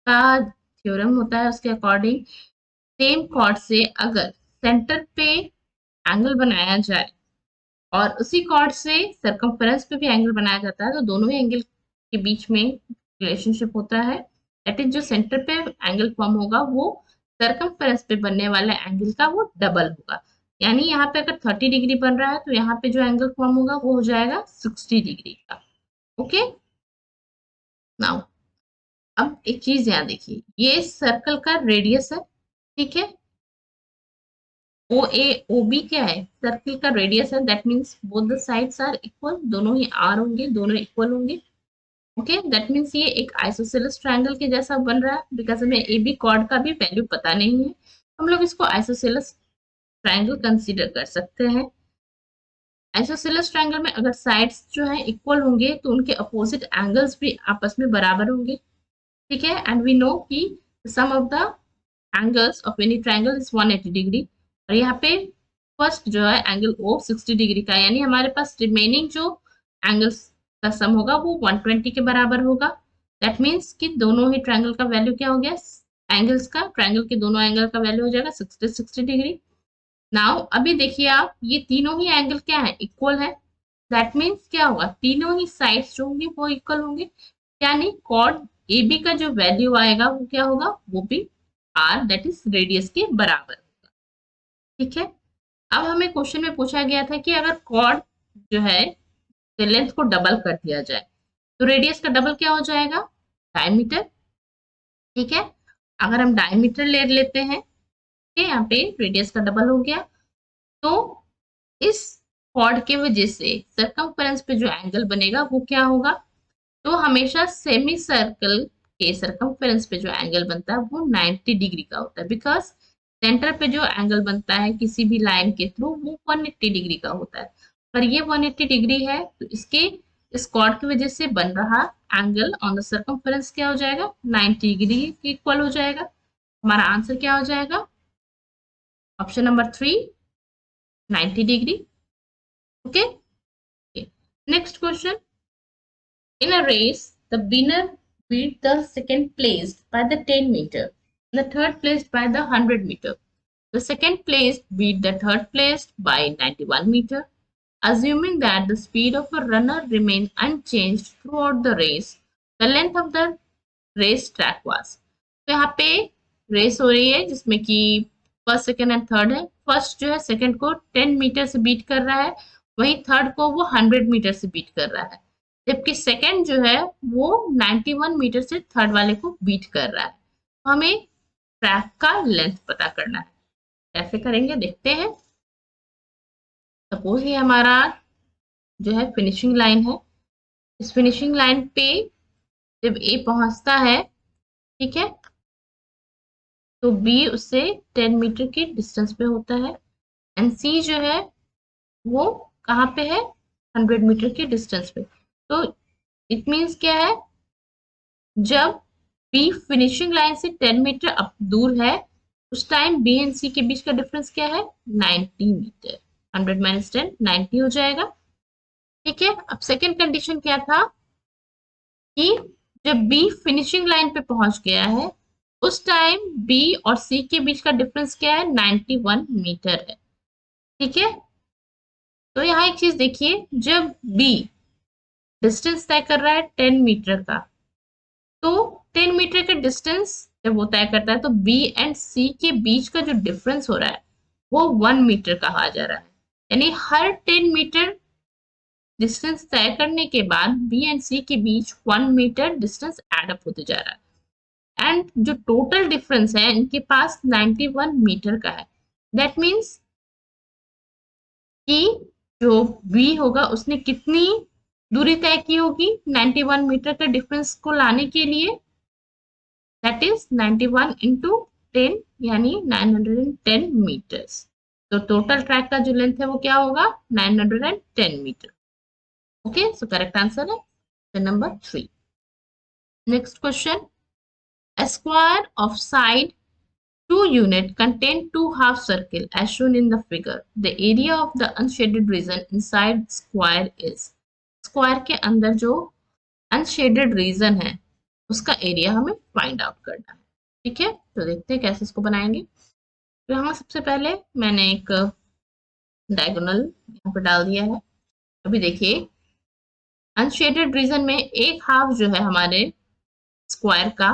का थ्योरम होता है, उसके अकॉर्डिंग सेम कॉर्ड से अगर सेंटर पे एंगल बनाया जाए और उसी कॉर्ड से सर्कमफेरेंस पे भी एंगल बनाया जाता है, तो दोनों ही एंगल के बीच में रिलेशनशिप होता है। दैट इज जो सेंटर पे एंगल फॉर्म होगा वो सर्कमफेरेंस पे बनने वाले एंगल का वो डबल होगा। यानी यहाँ पे अगर 30 डिग्री बन रहा है तो यहाँ पे जो एंगल फॉर्म होगा वो हो जाएगा 60 डिग्री का, ओके। नाउ अब एक चीज यहाँ देखिए, ये सर्कल का रेडियस है, ठीक है। ओ ए ओ बी क्या है, सर्किल का रेडियस है, that means both the sides are equal, दोनों ही आर होंगे, दोनों इक्वल होंगे, ओके। दैट मीन्स ये एक आइसोसेलेस ट्रायंगल के जैसा बन रहा है, बिकॉज हमें ए बी कॉर्ड का भी वैल्यू पता नहीं है, हम लोग इसको आइसोसेलेस ट्रायंगल कंसीडर कर सकते हैं। आइसोसेलेस ट्रायंगल में अगर साइड्स जो है इक्वल होंगे तो उनके अपोजिट एंगल्स भी आपस में बराबर होंगे, ठीक है। एंड वी नो कि sum of the angles of any triangle is 180 degree, और यहाँ पे फर्स्ट जो है एंगल ओ 60 डिग्री का, यानी हमारे पास रिमेनिंग जो एंगल्स का सम होगा वो 120 के बराबर होगा। दैट मीन्स कि दोनों ही ट्रायंगल का वैल्यू क्या हो गया, एंगल्स का, ट्रायंगल के दोनों एंगल का वैल्यू हो जाएगा 60 डिग्री। नाउ अभी देखिए आप, ये तीनों ही एंगल क्या है, इक्वल है। दैट मीन्स क्या होगा, तीनों ही साइड्स जो होंगे वो इक्वल होंगे, यानी कॉर्ड ए बी का जो वैल्यू आएगा वो क्या होगा, वो भी आर दैट इज रेडियस के बराबर होगा, ठीक है। अब हमें क्वेश्चन में पूछा गया था कि अगर कॉर्ड जो है लेंथ को डबल कर दिया जाए तो रेडियस का डबल क्या हो जाएगा, डायमीटर, ठीक है। अगर हम डायमीटर ले लेते हैं, ठीक है, यहाँ पे रेडियस का डबल हो गया, तो इस कॉर्ड की वजह से सर्कमफेरेंस पे जो एंगल बनेगा वो क्या होगा, तो हमेशा सेमी सर्कल के सर्कमफेरेंस पे जो एंगल बनता है वो 90 डिग्री का होता है, बिकॉज सेंटर पे जो एंगल बनता है किसी भी लाइन के थ्रू वो 180 डिग्री का होता है, पर ये 180 डिग्री है, तो इसके इस कॉर्ड की वजह से बन रहा एंगल ऑन द सर्कमफेरेंस क्या हो जाएगा, 90 डिग्री के इक्वल हो जाएगा। हमारा आंसर क्या हो जाएगा, option number 3, 90 degree, okay. Next question, in a race, the winner beat the second placed by the 10 meter, the third placed by the 100 meter. The second placed beat the third placed by 91 meter. Assuming that the speed of a runner remained unchanged throughout the race, the length of the race track was. तो यहाँ पे race हो रही है जिसमें कि first second and third है। First जो है सेकेंड को 10 मीटर से बीट कर रहा है, वहीं थर्ड को वो 100 मीटर से बीट कर रहा है, जबकि सेकेंड जो है वो 91 मीटर से थर्ड वाले को बीट कर रहा है। तो हमें ट्रैक का लेंथ पता करना है, कैसे करेंगे देखते हैं। सपोज ये हमारा जो है फिनिशिंग लाइन है, इस फिनिशिंग लाइन पे जब ए पहुंचता है, ठीक है, तो बी उससे 10 मीटर की डिस्टेंस पे होता है, एंड सी जो है वो कहाँ पे है, 100 मीटर की डिस्टेंस पे। तो इट मीन्स क्या है, जब बी फिनिशिंग लाइन से 10 मीटर अप दूर है उस टाइम बी एंड सी के बीच का डिफरेंस क्या है, 90 मीटर, 100 माइनस 10 90 हो जाएगा, ठीक है। अब सेकेंड कंडीशन क्या था कि जब बी फिनिशिंग लाइन पे पहुंच गया है उस टाइम बी और सी के बीच का डिफरेंस क्या है, 91 मीटर है, ठीक है। तो यहाँ एक चीज देखिए, जब बी डिस्टेंस तय कर रहा है 10 मीटर का, तो 10 मीटर का डिस्टेंस जब वो तय करता है तो बी एंड सी के बीच का जो डिफरेंस हो रहा है वो 1 मीटर कहा जा रहा है। यानी हर 10 मीटर डिस्टेंस तय करने के बाद बी एंड सी के बीच 1 मीटर डिस्टेंस एड अप होते जा रहा है। एंड जो टोटल डिफरेंस है इनके पास 91 मीटर का है। दैट मीन्स कि जो बी होगा उसने कितनी दूरी तय की होगी 91 मीटर का डिफरेंस को लाने के लिए। दैट इज 91 इंटू 10 यानी 910 मीटर्स। तो टोटल ट्रैक का जो लेंथ है वो क्या होगा 910 meter. Okay, so correct answer है number 3। Next question, a square of side 2 unit contain 2 half circle as shown in the figure. The area of the unshaded region inside square is. Square के अंदर जो unshaded region है उसका area हमें find out करना है। ठीक है, तो देखते हैं कैसे इसको बनाएंगे। तो यहाँ सबसे पहले मैंने एक डायगोनल यहाँ पे डाल दिया है। अभी देखिए अनशेडेड रीजन में एक हाफ जो है हमारे स्क्वायर का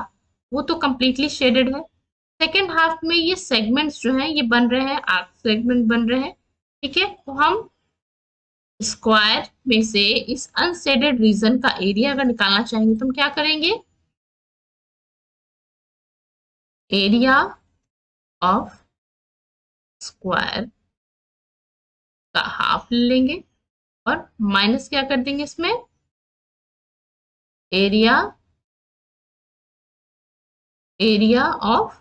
वो तो कंप्लीटली शेडेड है। सेकेंड हाफ में ये सेगमेंट्स जो हैं ये बन रहे हैं, आर्क सेगमेंट बन रहे हैं। ठीक है, तो हम स्क्वायर में से इस अनशेडेड रीजन का एरिया अगर निकालना चाहेंगे तो हम क्या करेंगे, एरिया ऑफ स्क्वायर का हाफ ले लेंगे और माइनस क्या कर देंगे इसमें, एरिया ऑफ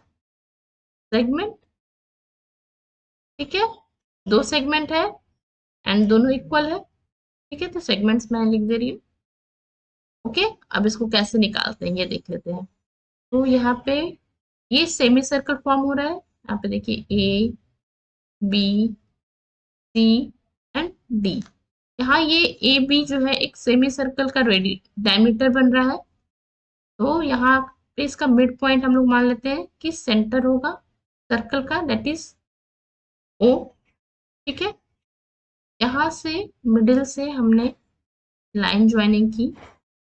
सेगमेंट। ठीक है, दो सेगमेंट है एंड दोनों इक्वल है। ठीक है, तो सेगमेंट्स मैं लिख दे रही हूँ। ओके, अब इसको कैसे निकालते हैं ये देख लेते हैं। तो यहाँ पे ये सेमी सर्कल फॉर्म हो रहा है। यहाँ पे देखिए A B C and D. यहाँ ये ए बी जो है एक सेमी सर्कल का डायमीटर बन रहा है। तो यहाँ पे इसका मिड पॉइंट हम लोग मान लेते हैं कि सेंटर होगा सर्कल का, दैट इज ओ। ठीक है, यहाँ से मिडिल से हमने लाइन ज्वाइनिंग की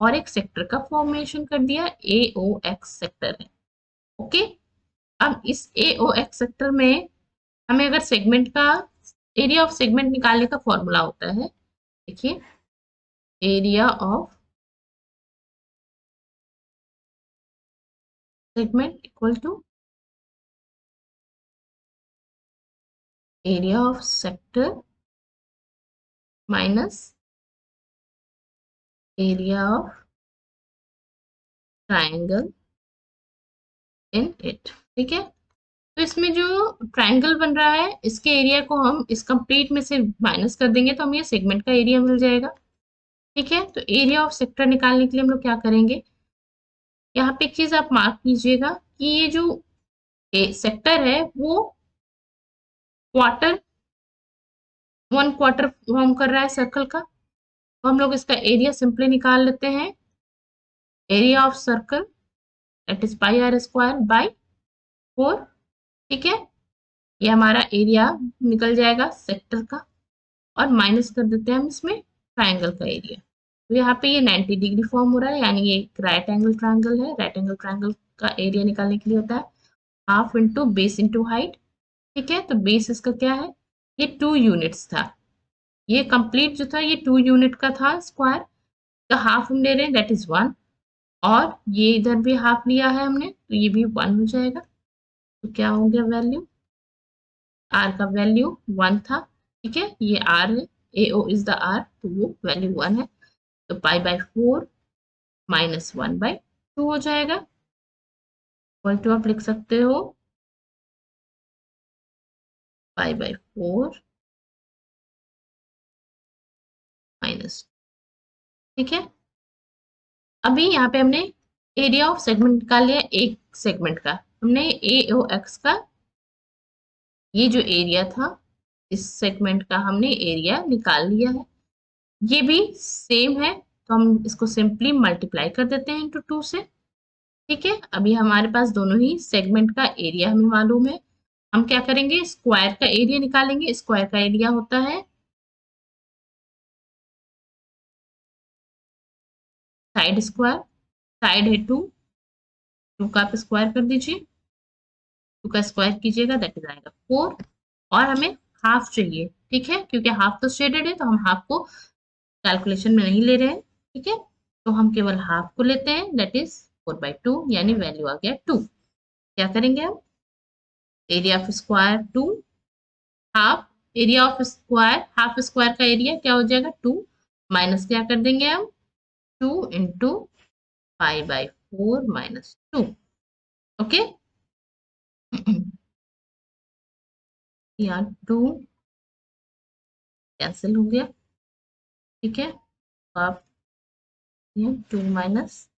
और एक सेक्टर का फॉर्मेशन कर दिया, ए ओ एक्स सेक्टर है। ओके, अब इस ए ओ एक्स सेक्टर में हमें अगर सेगमेंट का एरिया ऑफ सेगमेंट निकालने का फॉर्मूला होता है, देखिए area of segment equal to area of sector minus area of triangle in it. ठीक है, तो इसमें जो ट्राइंगल बन रहा है इसके एरिया को हम इस कंप्लीट में से माइनस कर देंगे तो हमें ये सेगमेंट का एरिया मिल जाएगा। ठीक है, तो एरिया ऑफ सेक्टर निकालने के लिए हम लोग क्या करेंगे, यहाँ पे एक चीज आप मार्क कीजिएगा कि ये जो सेक्टर है वो क्वार्टर 1 क्वार्टर फॉर्म कर रहा है सर्कल का। तो हम लोग इसका एरिया सिंपली निकाल लेते हैं, area of circle that is pi R square by 4। ठीक है, ये हमारा एरिया निकल जाएगा सेक्टर का और माइनस कर देते हैं हम इसमें ट्राइंगल का एरिया। तो यहाँ पे ये 90 डिग्री फॉर्म हो रहा है, यानी ये एक राइट एंगल ट्राइंगल है। राइट एंगल ट्राइंगल का एरिया निकालने के लिए होता है half into base into height. ठीक है, तो बेस इसका क्या है, ये 2 यूनिट्स था। ये कंप्लीट जो था ये 2 यूनिट का था स्क्वायर का, हाफ हम ले रहे हैं दैट इज 1 और ये इधर भी हाफ लिया है हमने तो ये भी 1 हो जाएगा। तो क्या हो गया वैल्यू, आर का वैल्यू 1 था। ठीक है, ये आर है, ए ओ इज द आर, तो वो वैल्यू 1 है। तो पाई बाई 4 माइनस 1/2 हो जाएगा। इक्वल टू आप लिख सकते हो पाई बाई 4 माइनस। ठीक है, अभी यहाँ पे हमने एरिया ऑफ सेगमेंट निकाल लिया, एक सेगमेंट का हमने ए ओ एक्स का ये जो एरिया था इस सेगमेंट का हमने एरिया निकाल लिया है। ये भी सेम है तो हम इसको सिंपली मल्टीप्लाई कर देते हैं इंटू 2 से। ठीक है, अभी हमारे पास दोनों ही सेगमेंट का एरिया हमें मालूम है। हम क्या करेंगे, स्क्वायर का एरिया निकालेंगे। स्क्वायर का एरिया होता है साइड स्क्वायर, साइड है 2 2 का आप स्क्वायर कर दीजिए, 2 का स्क्वायर कीजिएगा, दैट इज आएगा 4। और हमें हाफ चाहिए, ठीक है, क्योंकि हाफ तो शेडेड है तो हम हाफ को कैलकुलेशन में नहीं ले रहे हैं, ठीक है। तो हम केवल हाफ को लेते हैं, दैट इज 4/2, यानी वैल्यू आ गया 2। क्या करेंगे हम, area of square 2, half area of square, half square का एरिया क्या हो जाएगा 2, माइनस क्या कर देंगे हम 2 इंटू 5/4 माइनस 2। ओके, यहाँ 2 कैंसिल हो गया, ठीक है। तो आप 2 माइनस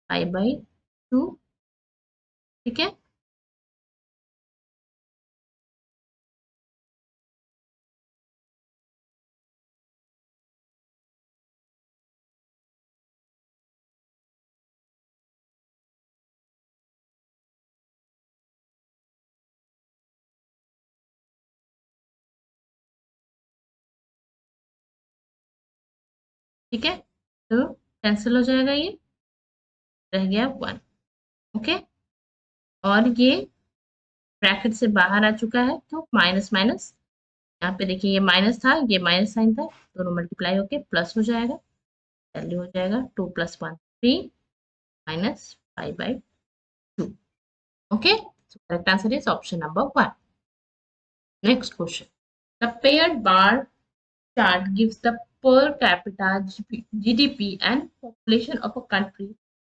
5/2, ठीक है। ठीक है, तो कैंसिल हो जाएगा, ये रह गया 1। ओके, और ये ब्रैकेट से बाहर आ चुका है, तो माइनस माइनस, यहाँ पे देखिए ये माइनस था, ये माइनस साइन था, दोनों मल्टीप्लाई होके प्लस हो जाएगा, वैल्यू हो जाएगा 2 + 1 3 minus 5/2। Okay, so correct answer is option number 1. Next question. The paired bar chart gives the per capita GDP and population of a country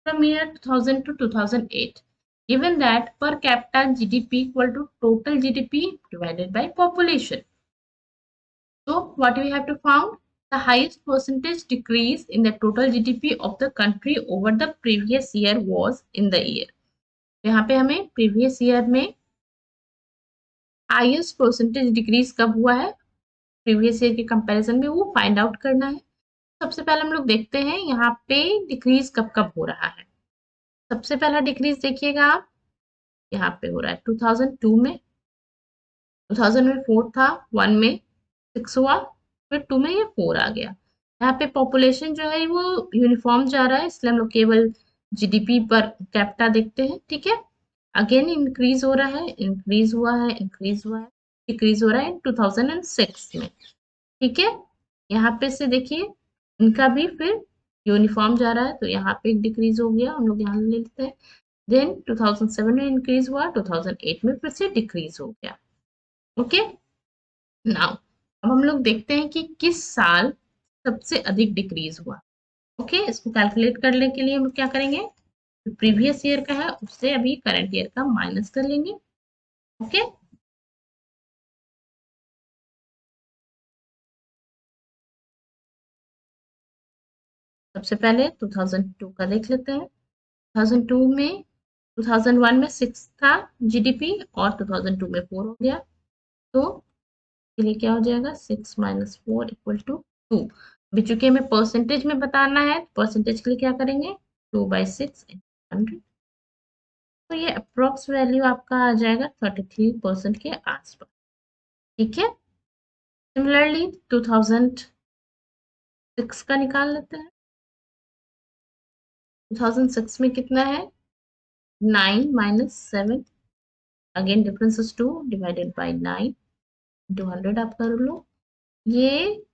from year 2000 to 2008. Given that per capita GDP equal to total GDP divided by population. So what we have to found? The highest percentage decrease in the total GDP of the country over the previous year was in the year. यहाँ पे हमें previous year में highest percentage decrease कब हुआ है previous year के comparison में, वो फाइंड आउट करना है। सबसे पहले हम लोग देखते हैं यहाँ पे डिक्रीज कब कब हो रहा है। सबसे पहला डिक्रीज देखिएगा आप, यहाँ पे हो रहा है 2002 में, 2000 में 4 था, 1 में 6 हुआ, फिर 2 में ये 4 आ गया। यहाँ पे पॉपुलेशन जो है वो यूनिफॉर्म जा रहा है, इसलिए हम लोग केवल जीडीपी पर कैपिटा देखते हैं, ठीक है। अगेन इंक्रीज हो रहा है, इंक्रीज हुआ है, इंक्रीज हुआ है, डिक्रीज हो रहा है 2006 में, ठीक है। यहाँ पे से देखिए इनका भी फिर यूनिफॉर्म जा रहा है, तो यहाँ पे एक डिक्रीज हो गया, हम लोग यहाँ ले लेते हैं। देन 2007 में इंक्रीज हुआ, 2008 में फिर से डिक्रीज हो गया। ओके, नाउ अब हम लोग देखते हैं कि किस साल सबसे अधिक डिक्रीज हुआ। ओके, इसको कैलकुलेट करने के लिए हम लोग क्या करेंगे, जो प्रीवियस ईयर का है उससे अभी करंट ईयर का माइनस कर लेंगे। ओके, सबसे पहले 2002 का देख लेते हैं। 2002 में 2001 में 6 था जीडीपी और 2002 में 4 हो गया, तो इसके लिए क्या हो जाएगा 6 - 4 = 2। अभी चूंकि हमें परसेंटेज में बताना है, परसेंटेज के लिए क्या करेंगे 2/6 × 100, तो ये अप्रोक्स वैल्यू आपका आ जाएगा 33% के आसपास, ठीक है। सिमिलरली 2006 का निकाल लेते हैं। 2006 में कितना है 9 - 7, again difference is 2 divided by 9 × 100 आप कर लो, ये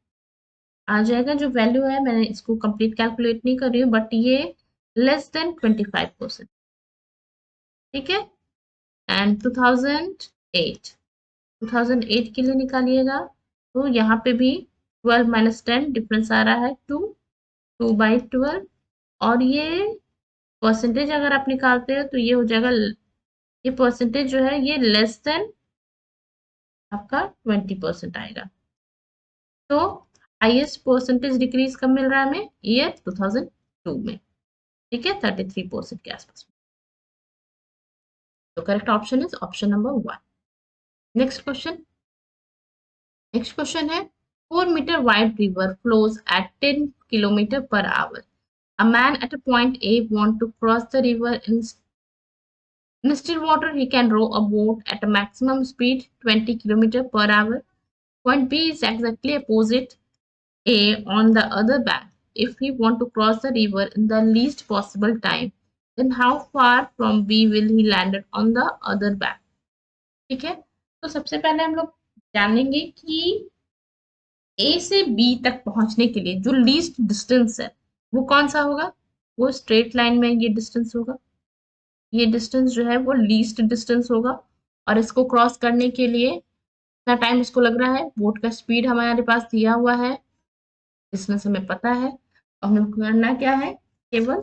आ जाएगा जो वैल्यू है, मैंने इसको कंप्लीट कैलकुलेट नहीं कर रही हूँ, बट ये लेस देन 25%, ठीक है। एंड 2008 के लिए निकालिएगा, तो यहाँ पे भी 12 - 10 डिफरेंस आ रहा है 2/12, और ये परसेंटेज अगर आप निकालते हो तो ये हो जाएगा, ये परसेंटेज जो है ये लेस देन आपका 20% आएगा। तो हाईएस्ट परसेंटेज डिक्रीज कब मिल रहा है हमें, ईयर 2002 में, ठीक है, 33% के आसपास। तो correct option is option number 1। Next question है 4 meter wide river flows at 10 km/h. A man at a point A want to cross the river in still water. He can row a boat at a maximum speed 20 km/h. Point B is exactly opposite A on the other bank. If he want to cross the river in the least possible time, then how far from B will he landed on the other bank. ठीक है, तो सबसे पहले हम लोग जानेंगे कि ए से बी तक पहुंचने के लिए जो लीस्ट डिस्टेंस है वो कौन सा होगा। वो स्ट्रेट लाइन में ये डिस्टेंस होगा, ये डिस्टेंस जो है वो लीस्ट डिस्टेंस होगा। और इसको क्रॉस करने के लिए कितना टाइम इसको लग रहा है, बोट का स्पीड हमारे पास दिया हुआ है, डिस्टेंस हमें पता है, और हमें करना क्या है, केवल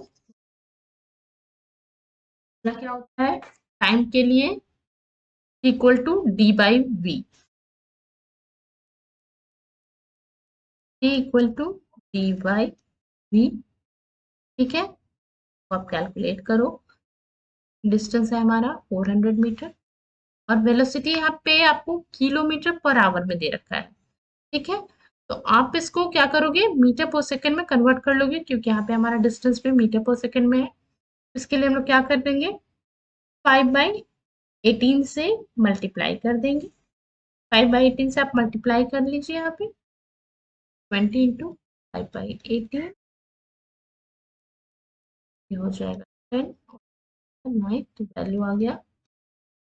क्या होता है टाइम के लिए equal to D by V, equal to D by V. ठीक है, तो आप कैलकुलेट करो, डिस्टेंस है हमारा 400 मीटर और वेलोसिटी यहाँ पे आपको किलोमीटर पर आवर में दे रखा है। ठीक है, तो आप इसको क्या करोगे, मीटर पर सेकंड में कन्वर्ट कर लोगे, क्योंकि यहाँ पे हमारा डिस्टेंस भी मीटर पर सेकंड में है। इसके लिए हम लोग क्या कर देंगे, 5/18 से मल्टीप्लाई कर देंगे। 5/18 से आप मल्टीप्लाई कर लीजिए, यहाँ पे 20 इंटू 5/18 ये हो जाएगा 10, 9 तो वैल्यू आ गया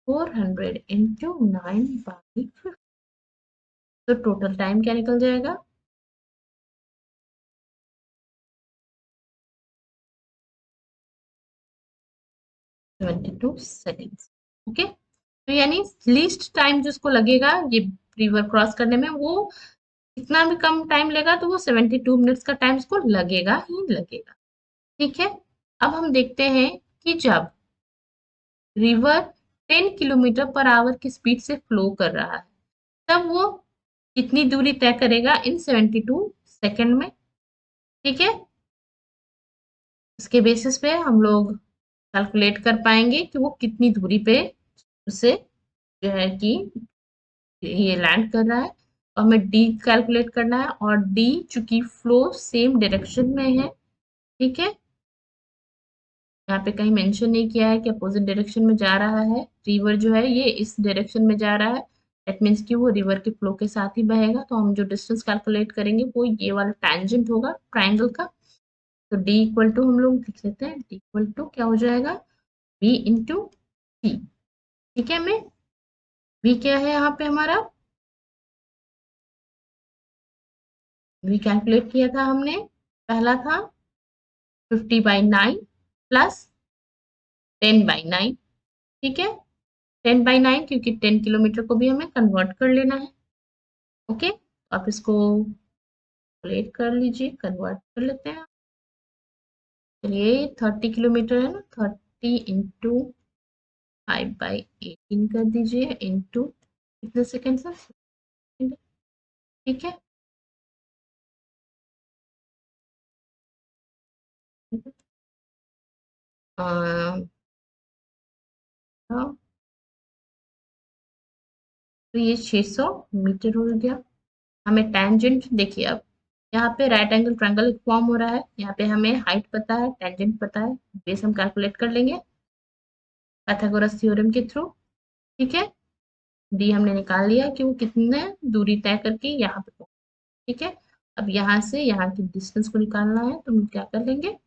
400 इंटू 9/50। तो टोटल टाइम क्या निकल जाएगा, 72 सेकेंड्स। ओके, तो यानी लीस्ट टाइम जिसको लगेगा ये रिवर क्रॉस करने में, वो इतना भी कम टाइम लेगा तो वो 72 मिनट्स का टाइम इसको लगेगा ही लगेगा। ठीक है, अब हम देखते हैं कि जब रिवर 10 किलोमीटर पर आवर की स्पीड से फ्लो कर रहा है तब वो कितनी दूरी तय करेगा इन 72 सेकेंड में। ठीक है, इसके बेसिस पे हम लोग कैलकुलेट कर पाएंगे कि वो कितनी दूरी पे उसे जो है कि ये लैंड कर रहा है, और हमें डी कैलकुलेट करना है, और डी चूंकि फ्लो सेम डायरेक्शन में है। ठीक है, यहाँ पे कहीं मेंशन नहीं किया है कि अपोजिट डायरेक्शन में जा रहा है, रिवर जो है ये इस डायरेक्शन में जा रहा है, दैट मीन्स कि वो रिवर के फ्लो के साथ ही बहेगा। तो हम जो डिस्टेंस कैलकुलेट करेंगे वो ये वाला टैंजेंट होगा ट्राइंगल का। तो डी इक्वल टू हम लोग लिख लेते हैं, डी इक्वल टू क्या हो जाएगा, बी इंटू सी। ठीक है, मैं बी क्या है यहाँ पे हमारा, बी कैलकुलेट किया था हमने, पहला था 50/9 प्लस 10/9। ठीक है, 10/9 क्योंकि 10 किलोमीटर को भी हमें कन्वर्ट कर लेना है। ओके, आप इसको कैलकुलेट कर लीजिए, कन्वर्ट कर लेते हैं। चलिए 30 किलोमीटर है ना, 30 इंटू 5/18 कर दीजिए, इंटू कितने सेकेंड सर, ठीक है। हाँ, तो ये 600 मीटर हो गया। हमें टैंजेंट देखिए, अब यहाँ पे राइट एंगल ट्रायंगल फॉर्म हो रहा है, यहाँ पे हमें हाइट पता है, टैंजेंट पता है, बेस हम कैलकुलेट कर लेंगे पाइथागोरस थ्योरम के थ्रू। ठीक है, डी हमने निकाल लिया कि वो कितने दूरी तय करके यहाँ पे पहुंचे। ठीक है, अब यहाँ से यहाँ की डिस्टेंस को निकालना है, तो हम क्या कर लेंगे,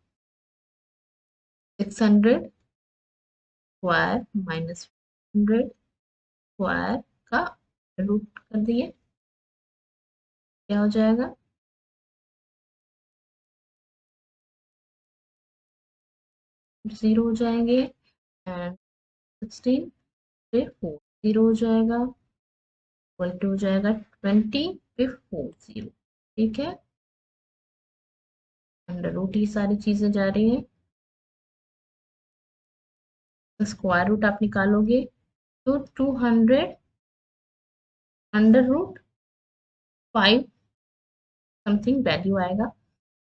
600 स्क्वायर माइनस 100 स्क्वायर का रूट कर दिए, क्या हो जाएगा, 0 हो जाएंगे, एंड 16 पे 4 0 हो जाएगा, इक्वल टू हो जाएगा 20 पे 4 0। ठीक है, अंडर रूट ही सारी चीजें जा रही हैं, स्क्वायर रूट आप निकालोगे तो 200 अंडर रूट 5 समथिंग वैल्यू आएगा।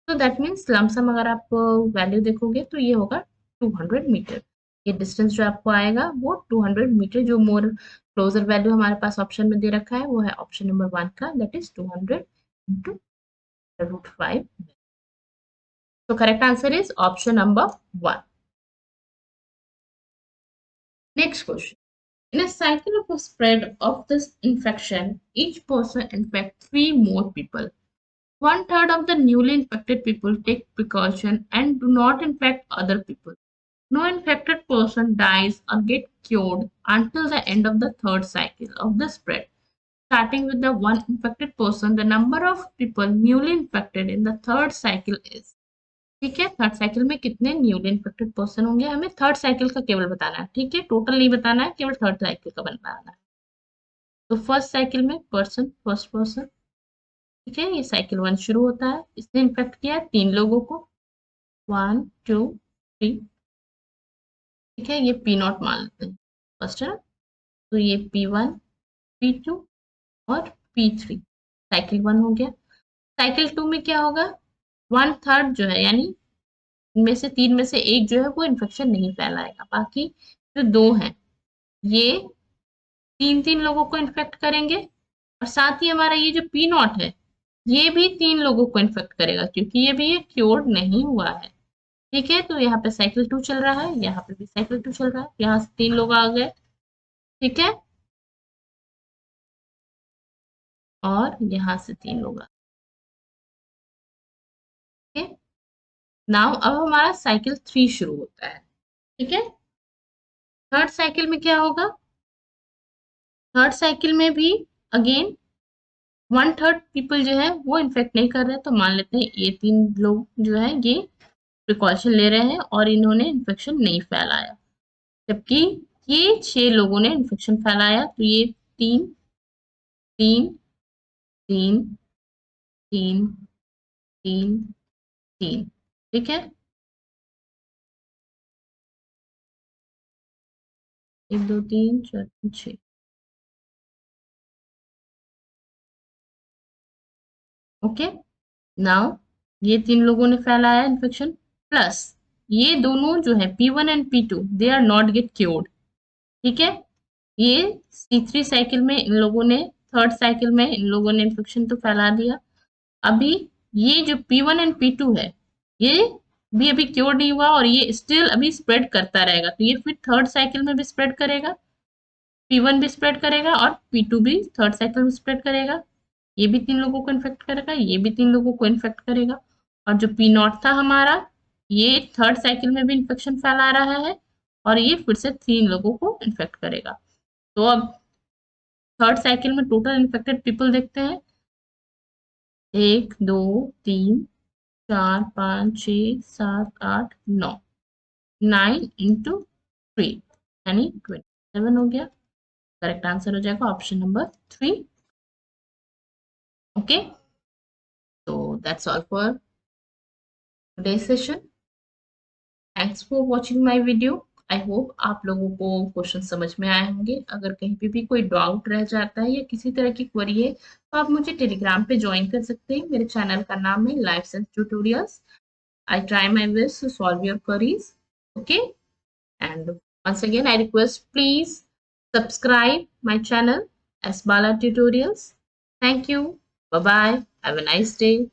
तो दैट मीन्स लमसम अगर आप वैल्यू देखोगे तो ये होगा 200 मीटर। ये डिस्टेंस जो आपको आएगा वो 200 मीटर, जो मोर क्लोजर वैल्यू हमारे पास ऑप्शन में दे रखा है वो है ऑप्शन नंबर 1 का, दैट इज 200 इंटू रूट 5। तो correct answer is option number 1। Next question, in a cycle of a spread of this infection, each person infects 3 more people. One third of the newly infected people take precaution and do not infect other people. No infected person dies or get cured until the end of the third cycle of the spread. Starting with the one infected person, the number of people newly infected in the third cycle is, ठीक है, third cycle में कितने newly infected person होंगे, हमें third cycle का केवल बताना है, ठीक है, टोटल नहीं बताना है, केवल थर्ड साइकिल का बताना है। तो फर्स्ट साइकिल में फर्स्ट पर्सन, ठीक है, ये साइकिल 1 शुरू होता है, इसने इन्फेक्ट किया है 3 लोगों को, 1 2 3, ठीक है, ये P0 मान लेते हैं, फर्स्ट है, तो ये P1 P2 और P3, साइकिल 1 हो गया। साइकिल 2 में क्या होगा, 1/3 जो है, यानी इनमें से 3 में से 1 जो है वो इन्फेक्शन नहीं फैलाएगा, बाकी जो 2 हैं ये 3-3 लोगों को इन्फेक्ट करेंगे, और साथ ही हमारा ये जो P0 है ये भी 3 लोगों को इन्फेक्ट करेगा, क्योंकि ये भी क्योर्ड नहीं हुआ है, ठीक है। तो यहाँ पे साइकिल 2 चल रहा है, यहाँ पे भी साइकिल 2 चल रहा है, यहाँ से 3 लोग आ गए, ठीक है, और यहाँ से 3 लोग आ गए, नाउ अब हमारा साइकिल 3 शुरू होता है, ठीक है। थर्ड साइकिल में क्या होगा, थर्ड साइकिल में भी अगेन 1/3 पीपल जो है वो इन्फेक्ट नहीं कर रहे, तो मान लेते हैं ये 3 लोग जो है ये प्रिकॉशन ले रहे हैं और इन्होंने इन्फेक्शन नहीं फैलाया, जबकि ये 6 लोगों ने इन्फेक्शन फैलाया, तो ये 3 3 3 3 3 3, ठीक है, 1 2 3 4 5 6, ओके। नाउ ये 3 लोगों ने फैलाया इन्फेक्शन, प्लस ये दोनों जो है P1 and P2 they are not get cured, ठीक है। ये C3 साइकिल में इन लोगों ने, थर्ड साइकिल में इन लोगों ने इन्फेक्शन तो फैला दिया, अभी ये जो P1 एंड P2 है ये भी अभी क्योर नहीं हुआ और ये स्टिल अभी स्प्रेड करता रहेगा, तो ये फिर थर्ड साइकिल में भी स्प्रेड करेगा, P1 भी स्प्रेड करेगा और P2 भी थर्ड साइकिल में स्प्रेड करेगा, ये भी 3 लोगों को इन्फेक्ट करेगा, ये भी 3 लोगों को इन्फेक्ट करेगा, और जो P0 था हमारा ये थर्ड साइकिल में भी इन्फेक्शन फैला रहा है और ये फिर से 3 लोगों को इन्फेक्ट करेगा। तो अब थर्ड साइकिल में टोटल इन्फेक्टेड पीपल देखते हैं, 1 2 3 4 5 6 7 8 9, 9 इंटू 3 यानी 27 हो गया, करेक्ट आंसर हो जाएगा ऑप्शन नंबर 3, ओके। तो that's all for today session, thanks for watching my video. I hope आप लोगों को क्वेश्चन समझ में आए होंगे, अगर कहीं पे भी कोई डाउट रह जाता है या किसी तरह की क्वेरी है तो आप मुझे टेलीग्राम पे ज्वाइन कर सकते हैं, मेरे चैनल का नाम है life science tutorials. I try my best to solve your queries. Okay. And once again, I request please subscribe my channel as Bala Tutorials. Thank you. Bye bye. Have a nice day.